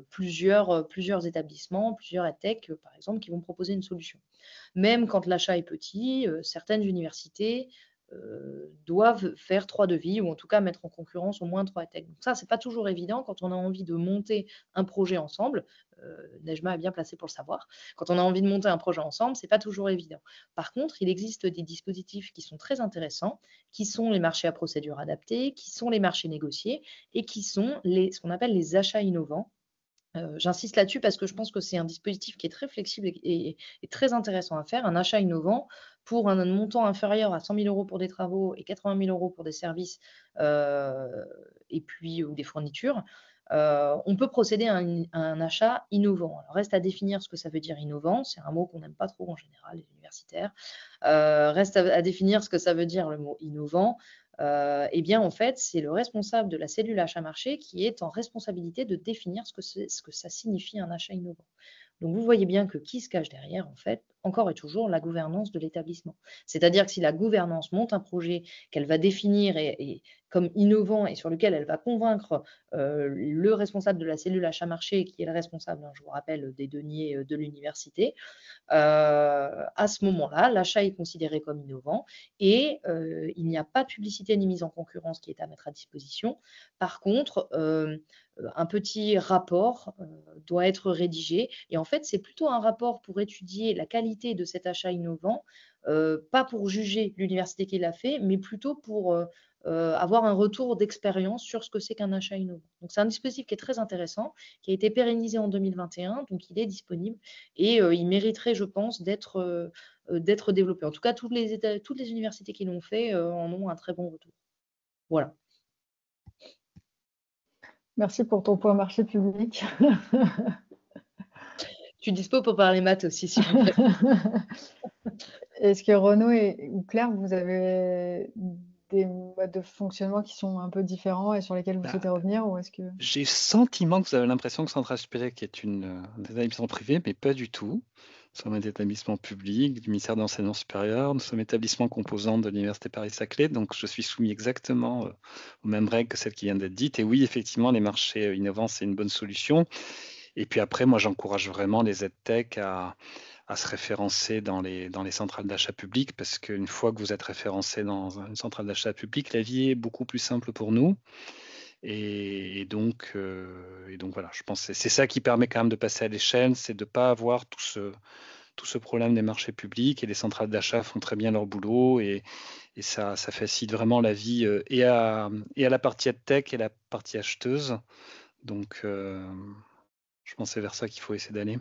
plusieurs établissements, plusieurs EdTech, par exemple, qui vont proposer une solution. Même quand l'achat est petit, certaines universités doivent faire 3 devis ou en tout cas mettre en concurrence au moins 3 EdTech. Donc ça, c'est pas toujours évident quand on a envie de monter un projet ensemble. Nejma est bien placée pour le savoir. Quand on a envie de monter un projet ensemble, c'est pas toujours évident. Par contre, il existe des dispositifs qui sont très intéressants, qui sont les marchés à procédure adaptée, qui sont les marchés négociés et qui sont ce qu'on appelle les achats innovants. J'insiste là-dessus parce que je pense que c'est un dispositif qui est très flexible et très intéressant à faire, un achat innovant pour un montant inférieur à 100 000 euros pour des travaux et 80 000 euros pour des services ou des fournitures. On peut procéder à un achat innovant. Alors, reste à définir ce que ça veut dire innovant. C'est un mot qu'on n'aime pas trop en général, les universitaires. Reste à définir ce que ça veut dire le mot innovant. En fait, c'est le responsable de la cellule achat-marché qui est en responsabilité de définir ce que ça signifie un achat innovant. Donc, vous voyez bien que qui se cache derrière, en fait, encore et toujours, la gouvernance de l'établissement. C'est-à-dire que si la gouvernance monte un projet qu'elle va définir et comme innovant et sur lequel elle va convaincre le responsable de la cellule achat-marché, qui est le responsable, je vous rappelle, des deniers de l'université, à ce moment-là, l'achat est considéré comme innovant et il n'y a pas de publicité ni mise en concurrence qui est à mettre à disposition. Par contre, un petit rapport doit être rédigé et en fait, c'est plutôt un rapport pour étudier la qualité de cet achat innovant, pas pour juger l'université qui l'a fait, mais plutôt pour avoir un retour d'expérience sur ce que c'est qu'un achat innovant. Donc, c'est un dispositif qui est très intéressant, qui a été pérennisé en 2021, donc il est disponible et il mériterait, je pense, d'être développé. En tout cas, toutes les universités qui l'ont fait en ont un très bon retour. Voilà. Merci pour ton point marché public. Tu es dispo pour parler maths aussi, s'il vous plaît. Est-ce que Renaud ou Claire, vous avez des modes de fonctionnement qui sont un peu différents et sur lesquels vous souhaitez revenir, ou est-ce que... J'ai le sentiment que vous avez l'impression que Centrale Supélec est un établissement privé, mais pas du tout. Nous sommes un établissement public du ministère de l'Enseignement supérieur. Nous sommes établissement composant de l'Université Paris-Saclay, donc je suis soumis exactement aux mêmes règles que celles qui viennent d'être dites. Et oui, effectivement, les marchés innovants, c'est une bonne solution. Et puis après, moi, j'encourage vraiment les EdTech à se référencer dans les centrales d'achat public, parce qu'une fois que vous êtes référencé dans une centrale d'achat public, la vie est beaucoup plus simple pour nous. Et donc voilà, je pense que c'est ça qui permet quand même de passer à l'échelle, c'est de ne pas avoir tout ce problème des marchés publics, et les centrales d'achat font très bien leur boulot, et ça facilite vraiment la vie et à la partie EdTech et la partie acheteuse. Donc je pense que c'est vers ça qu'il faut essayer d'aller.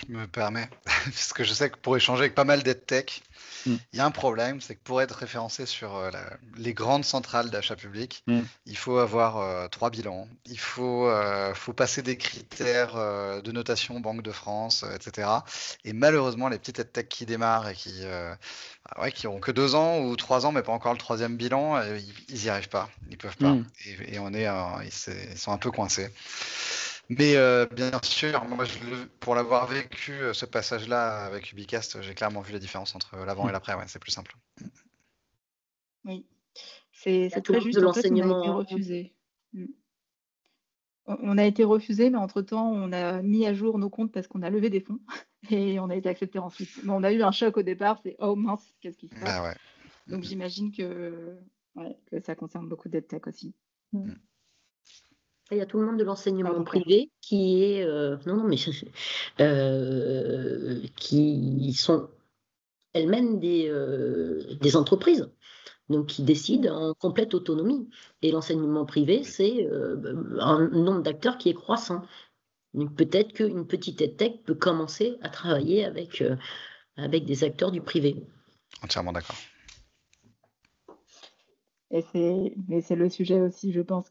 Je me permets, parce que je sais que pour échanger avec pas mal d'EdTech, il y a un problème, c'est que pour être référencé sur les grandes centrales d'achat public, il faut avoir 3 bilans, il faut passer des critères de notation Banque de France, etc. Et malheureusement, les petites EdTech qui démarrent et qui ont que 2 ans ou 3 ans, mais pas encore le 3e bilan, ils n'y arrivent pas, ils peuvent pas. Et ils sont un peu coincés. Mais bien sûr, moi, pour l'avoir vécu, ce passage-là avec Ubicast, j'ai clairement vu la différence entre l'avant et l'après. Ouais, c'est plus simple. Oui, c'est très juste. En fait, on a été refusé. On a été refusé, mais entre-temps, on a mis à jour nos comptes parce qu'on a levé des fonds et on a été accepté ensuite. Mais on a eu un choc au départ, c'est oh mince, qu'est-ce qui se passe? Ouais. Donc j'imagine que ça concerne beaucoup d'EdTech aussi. Il y a tout le monde de l'enseignement privé qui est qui sont elles-mêmes des entreprises, donc qui décident en complète autonomie. Et l'enseignement privé, c'est un nombre d'acteurs qui est croissant. Donc peut-être qu'une petite EdTech peut commencer à travailler avec des acteurs du privé. Entièrement d'accord. Mais c'est le sujet aussi, je pense,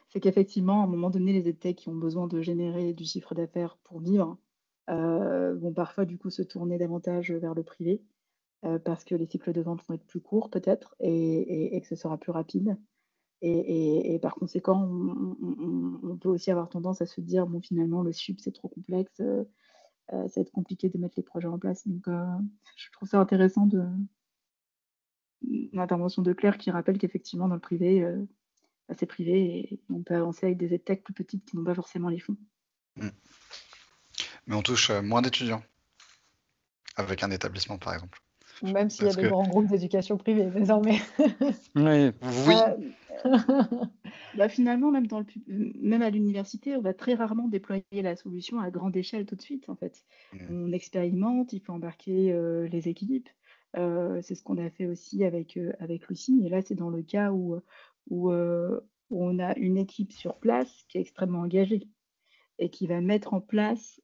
c'est qu'effectivement, à un moment donné, les EdTech qui ont besoin de générer du chiffre d'affaires pour vivre vont parfois du coup se tourner davantage vers le privé parce que les cycles de vente vont être plus courts peut-être et que ce sera plus rapide. Et par conséquent, on peut aussi avoir tendance à se dire, bon, finalement, le sup, c'est trop complexe, ça va être compliqué de mettre les projets en place. Donc, je trouve ça intéressant l'intervention de Claire qui rappelle qu'effectivement, dans le privé, c'est privé et on peut avancer avec des EdTech plus petites qui n'ont pas forcément les fonds. Mais on touche moins d'étudiants avec un établissement, par exemple. Même s'il y a des grands groupes d'éducation privée, désormais. Oui. Finalement, même à l'université, on va très rarement déployer la solution à grande échelle tout de suite, en fait. On expérimente, il faut embarquer les équipes. C'est ce qu'on a fait aussi avec Lucie. Et là, c'est dans le cas où on a une équipe sur place qui est extrêmement engagée et qui va mettre en place,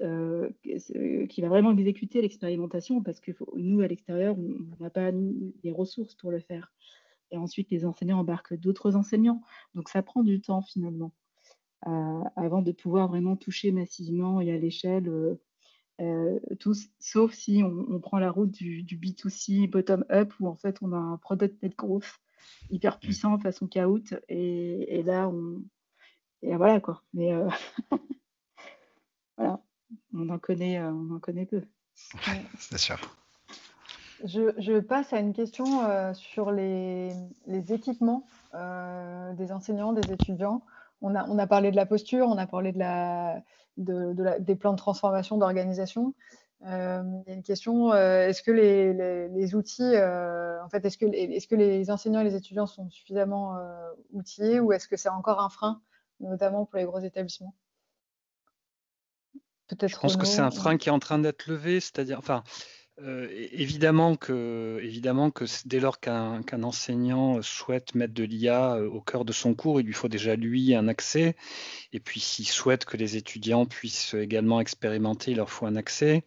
qui va vraiment exécuter l'expérimentation parce que nous, à l'extérieur, on n'a pas les ressources pour le faire. Et ensuite, les enseignants embarquent d'autres enseignants. Donc, ça prend du temps finalement avant de pouvoir vraiment toucher massivement et à l'échelle tous, sauf si on prend la route du B2C bottom-up où en fait, on a un product-led growth hyper puissant façon Kahoot et là, voilà quoi. Mais voilà, on en connaît peu. C'est sûr. Je passe à une question sur les équipements des enseignants, des étudiants. On a parlé de la posture, on a parlé des plans de transformation d'organisation. Il y a une question, est-ce que les outils, est-ce que les enseignants et les étudiants sont suffisamment outillés ou est-ce que c'est encore un frein, notamment pour les gros établissements? Je pense que c'est un frein qui est en train d'être levé, c'est-à-dire, Évidemment que dès lors qu'un enseignant souhaite mettre de l'IA au cœur de son cours, il lui faut déjà lui un accès. Et puis s'il souhaite que les étudiants puissent également expérimenter, il leur faut un accès.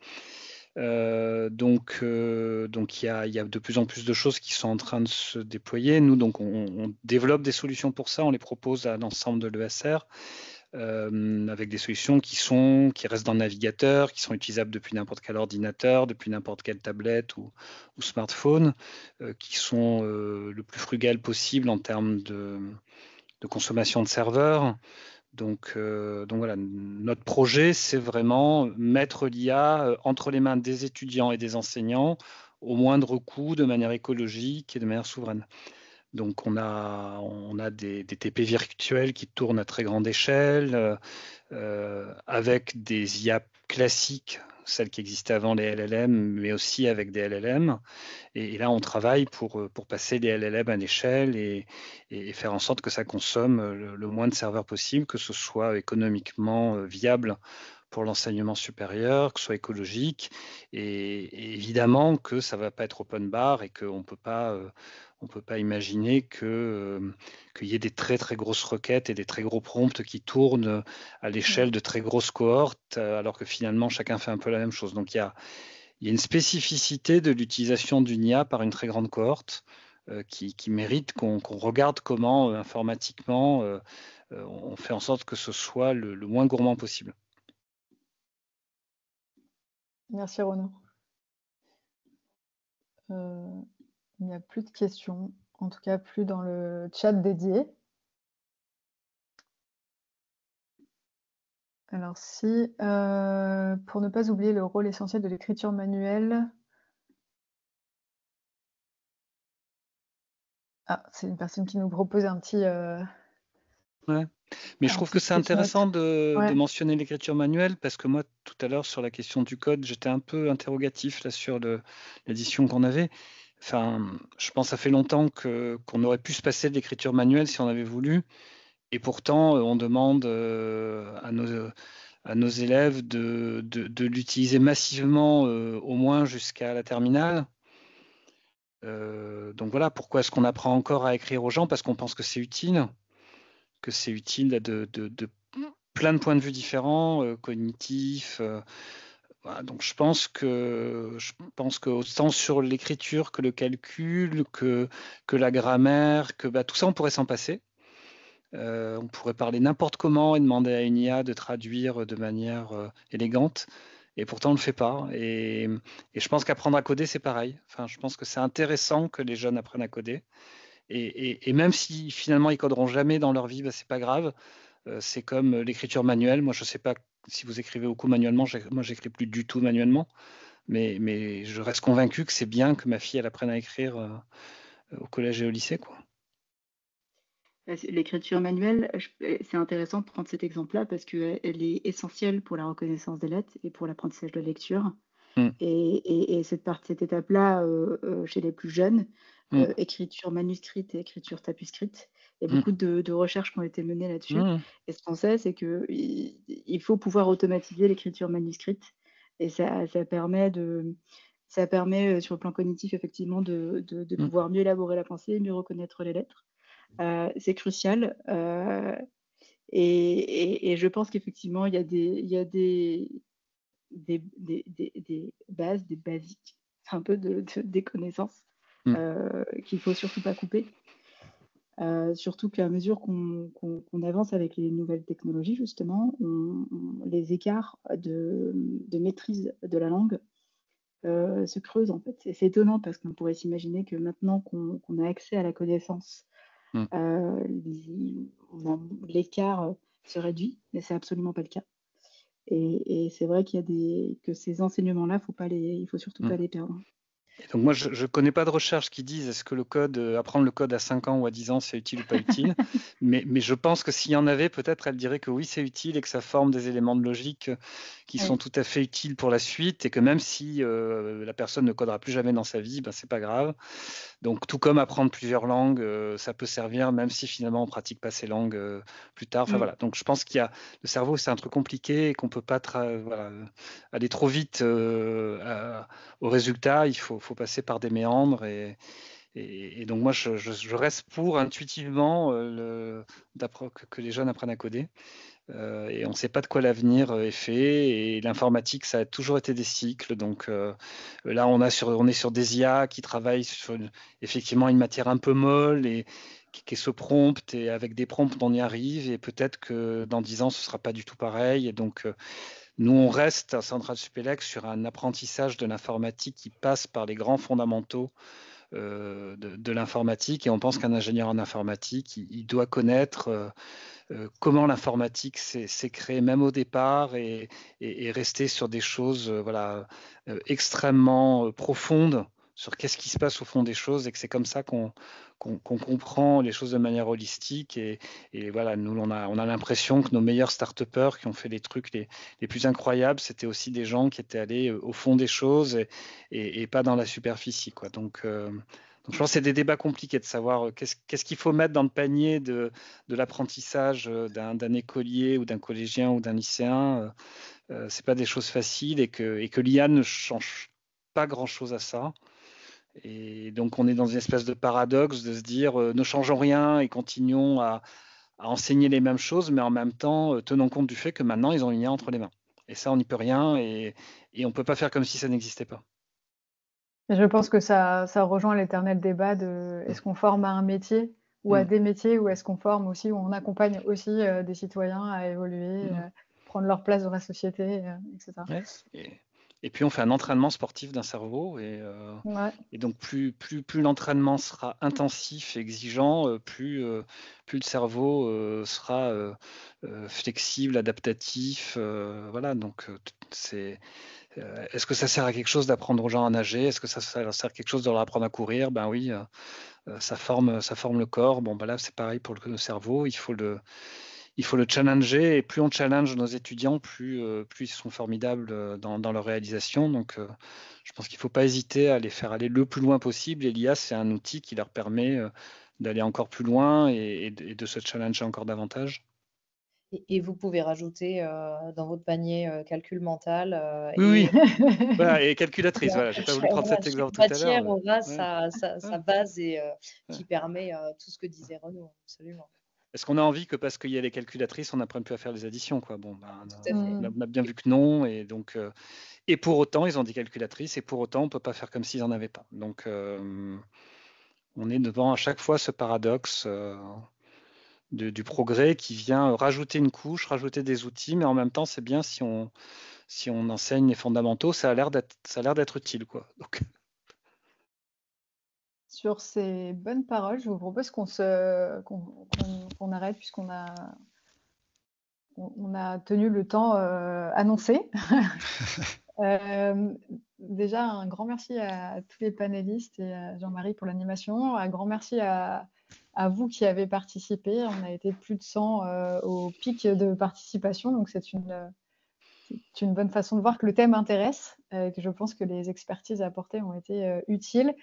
Donc il y a de plus en plus de choses qui sont en train de se déployer. Nous, donc, on développe des solutions pour ça, on les propose à l'ensemble de l'ESR. Avec des solutions qui restent dans le navigateur, qui sont utilisables depuis n'importe quel ordinateur, depuis n'importe quelle tablette ou smartphone, qui sont le plus frugal possible en termes de consommation de serveurs. Donc voilà, notre projet, c'est vraiment mettre l'IA entre les mains des étudiants et des enseignants au moindre coût, de manière écologique et de manière souveraine. Donc on a des TP virtuels qui tournent à très grande échelle, avec des IA classiques, celles qui existaient avant les LLM, mais aussi avec des LLM. Et là, on travaille pour passer les LLM à l'échelle et faire en sorte que ça consomme le moins de serveurs possible, que ce soit économiquement viable pour l'enseignement supérieur, que ce soit écologique, et évidemment que ça ne va pas être open bar et qu'on ne peut pas imaginer qu'il y ait des très très grosses requêtes et des très gros prompts qui tournent à l'échelle de très grosses cohortes, alors que finalement chacun fait un peu la même chose. Donc il y a une spécificité de l'utilisation d'une IA par une très grande cohorte qui mérite qu'on regarde comment informatiquement on fait en sorte que ce soit le moins gourmand possible. Merci Renaud. Il n'y a plus de questions, en tout cas plus dans le chat dédié. Alors si, pour ne pas oublier le rôle essentiel de l'écriture manuelle. Ah, c'est une personne qui nous propose un petit. Ouais. Mais je trouve que c'est intéressant de mentionner l'écriture manuelle parce que moi, tout à l'heure, sur la question du code, j'étais un peu interrogatif là, sur l'édition qu'on avait. Enfin, je pense que ça fait longtemps qu'on aurait pu se passer de l'écriture manuelle si on avait voulu. Et pourtant, on demande à nos élèves de l'utiliser massivement, au moins jusqu'à la terminale. Donc voilà, pourquoi est-ce qu'on apprend encore à écrire aux gens? Parce qu'on pense que c'est utile de plein de points de vue différents, cognitifs. Voilà, donc je pense que autant sur l'écriture que le calcul, que la grammaire, que tout ça, on pourrait s'en passer. On pourrait parler n'importe comment et demander à une IA de traduire de manière élégante. Et pourtant, on ne le fait pas. Et je pense qu'apprendre à coder, c'est pareil. Enfin, je pense que c'est intéressant que les jeunes apprennent à coder. Et même si finalement ils coderont jamais dans leur vie, c'est pas grave. C'est comme l'écriture manuelle. Moi, je ne sais pas si vous écrivez beaucoup manuellement. Moi, j'écris plus du tout manuellement. Mais je reste convaincu que c'est bien que ma fille elle apprenne à écrire au collège et au lycée, quoi. L'écriture manuelle, c'est intéressant de prendre cet exemple-là parce qu'elle est essentielle pour la reconnaissance des lettres et pour l'apprentissage de la lecture. Et cette étape-là, chez les plus jeunes, écriture manuscrite et écriture tapuscrite, il y a beaucoup de recherches qui ont été menées là-dessus. Et ce qu'on sait, c'est qu'il faut pouvoir automatiser l'écriture manuscrite. Et ça permet sur le plan cognitif, effectivement, de pouvoir mieux élaborer la pensée, mieux reconnaître les lettres. C'est crucial. Et je pense qu'effectivement, il y a des bases, des basiques, un peu des connaissances qu'il faut surtout pas couper. Surtout qu'à mesure qu'on avance avec les nouvelles technologies, justement, les écarts de maîtrise de la langue se creusent en fait. C'est étonnant parce qu'on pourrait s'imaginer que maintenant qu'on a accès à la connaissance, l'écart se réduit, mais c'est absolument pas le cas. Et c'est vrai que ces enseignements-là, il faut surtout pas les perdre. Et donc moi, je ne connais pas de recherche qui disent est-ce que le code, apprendre le code à 5 ans ou à 10 ans, c'est utile ou pas utile. mais je pense que s'il y en avait, peut-être elle dirait que oui, c'est utile et que ça forme des éléments de logique qui sont tout à fait utiles pour la suite et que même si la personne ne codera plus jamais dans sa vie, ben, c'est pas grave. Donc tout comme apprendre plusieurs langues, ça peut servir même si finalement on pratique pas ces langues plus tard. Enfin voilà. Donc je pense qu'il y a le cerveau, c'est un truc compliqué et qu'on peut pas voilà, aller trop vite au résultat. Il faut passer par des méandres et donc moi je reste pour intuitivement que les jeunes apprennent à coder. Et on ne sait pas de quoi l'avenir est fait. Et l'informatique, ça a toujours été des cycles. Donc là, on est sur des IA qui travaillent sur effectivement une matière un peu molle et qui est ce prompt. Et avec des prompts, on y arrive. Et peut-être que dans 10 ans, ce ne sera pas du tout pareil. Et donc, nous, on reste à Centrale Supélec sur un apprentissage de l'informatique qui passe par les grands fondamentaux de l'informatique. Et on pense qu'un ingénieur en informatique, il doit connaître comment l'informatique s'est créée même au départ et rester sur des choses extrêmement profondes sur qu'est-ce qui se passe au fond des choses et que c'est comme ça qu'on comprend les choses de manière holistique et voilà, nous on a l'impression que nos meilleurs start-upers qui ont fait les trucs les plus incroyables, c'était aussi des gens qui étaient allés au fond des choses et pas dans la superficie, quoi. Donc je pense que c'est des débats compliqués de savoir qu'est-ce qu'il faut mettre dans le panier de l'apprentissage d'un écolier ou d'un collégien ou d'un lycéen. C'est pas des choses faciles et que l'IA ne change pas grand-chose à ça. Et donc on est dans une espèce de paradoxe de se dire ne changeons rien et continuons à enseigner les mêmes choses, mais en même temps tenons compte du fait que maintenant ils ont une IA entre les mains. Et ça, on n'y peut rien et on ne peut pas faire comme si ça n'existait pas. Et je pense que ça rejoint l'éternel débat de est-ce qu'on forme à un métier ou à des métiers, ou est-ce qu'on forme aussi, ou on accompagne aussi des citoyens à évoluer, prendre leur place dans la société, etc. Ouais. Et puis on fait un entraînement sportif d'un cerveau et donc plus l'entraînement sera intensif et exigeant, plus le cerveau sera flexible, adaptatif. Voilà, donc c'est est-ce que ça sert à quelque chose d'apprendre aux gens à nager? Est-ce que ça sert à quelque chose de leur apprendre à courir? Ben oui, ça forme le corps. Bon, ben là, c'est pareil pour le cerveau. Il faut le challenger. Et plus on challenge nos étudiants, plus ils sont formidables dans leur réalisation. Donc, je pense qu'il ne faut pas hésiter à les faire aller le plus loin possible. Et l'IA, c'est un outil qui leur permet d'aller encore plus loin et de se challenger encore davantage. Et vous pouvez rajouter dans votre panier calcul mental. Oui. Voilà, et calculatrice, voilà, j'ai pas voulu prendre cet exemple tout à l'heure. Chaque matière aura sa base et qui permet tout ce que disait Renaud, absolument. Est-ce qu'on a envie que parce qu'il y a les calculatrices, on n'apprenne plus à faire les additions, quoi? Bon, on a bien vu que non, et donc et pour autant, ils ont des calculatrices, et pour autant, on peut pas faire comme s'ils en avaient pas. Donc, on est devant à chaque fois ce paradoxe du progrès qui vient rajouter une couche, rajouter des outils, mais en même temps, c'est bien si on enseigne les fondamentaux, ça a l'air d'être utile, quoi. Donc... Sur ces bonnes paroles, je vous propose qu'on arrête puisqu'on a tenu le temps annoncé. Déjà, un grand merci à tous les panélistes et à Jean-Marie pour l'animation. Un grand merci à vous qui avez participé. On a été plus de 100 au pic de participation, donc c'est une bonne façon de voir que le thème intéresse et que je pense que les expertises apportées ont été utiles.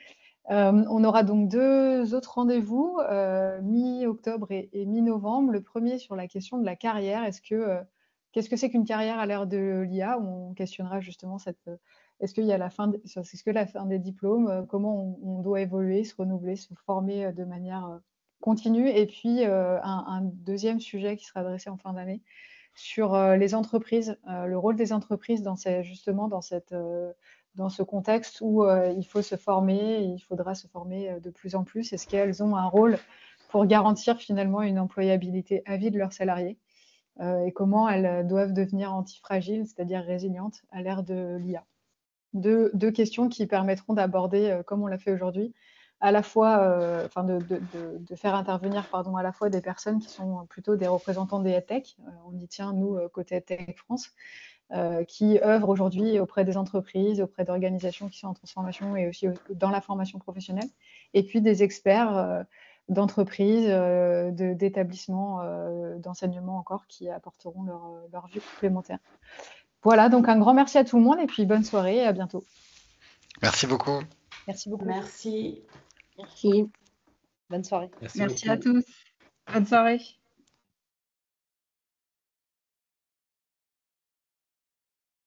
On aura donc 2 autres rendez-vous, mi-octobre et mi-novembre. Le premier sur la question de la carrière. Qu'est-ce que c'est qu'une carrière à l'ère de l'IA? On questionnera justement est-ce qu'il y a est-ce que la fin des diplômes, comment on doit évoluer, se renouveler, se former de manière continue. Et puis un deuxième sujet qui sera adressé en fin d'année sur les entreprises, le rôle des entreprises dans ce contexte où il faut se former, et il faudra se former de plus en plus. Est-ce qu'elles ont un rôle pour garantir finalement une employabilité à vie de leurs salariés et comment elles doivent devenir antifragiles, c'est-à-dire résilientes à l'ère de l'IA? Deux questions qui permettront d'aborder, comme on l'a fait aujourd'hui, à la fois, de faire intervenir à la fois des personnes qui sont plutôt des représentants des EdTech. On y tient, nous, côté EdTech France, qui œuvrent aujourd'hui auprès des entreprises, auprès d'organisations qui sont en transformation et aussi dans la formation professionnelle. Et puis des experts d'entreprises, d'établissements d'enseignement encore qui apporteront leur vue complémentaire. Voilà, donc un grand merci à tout le monde et puis bonne soirée et à bientôt. Merci beaucoup. Merci beaucoup. Merci. Merci. Bonne soirée. Merci à tous. Bonne soirée.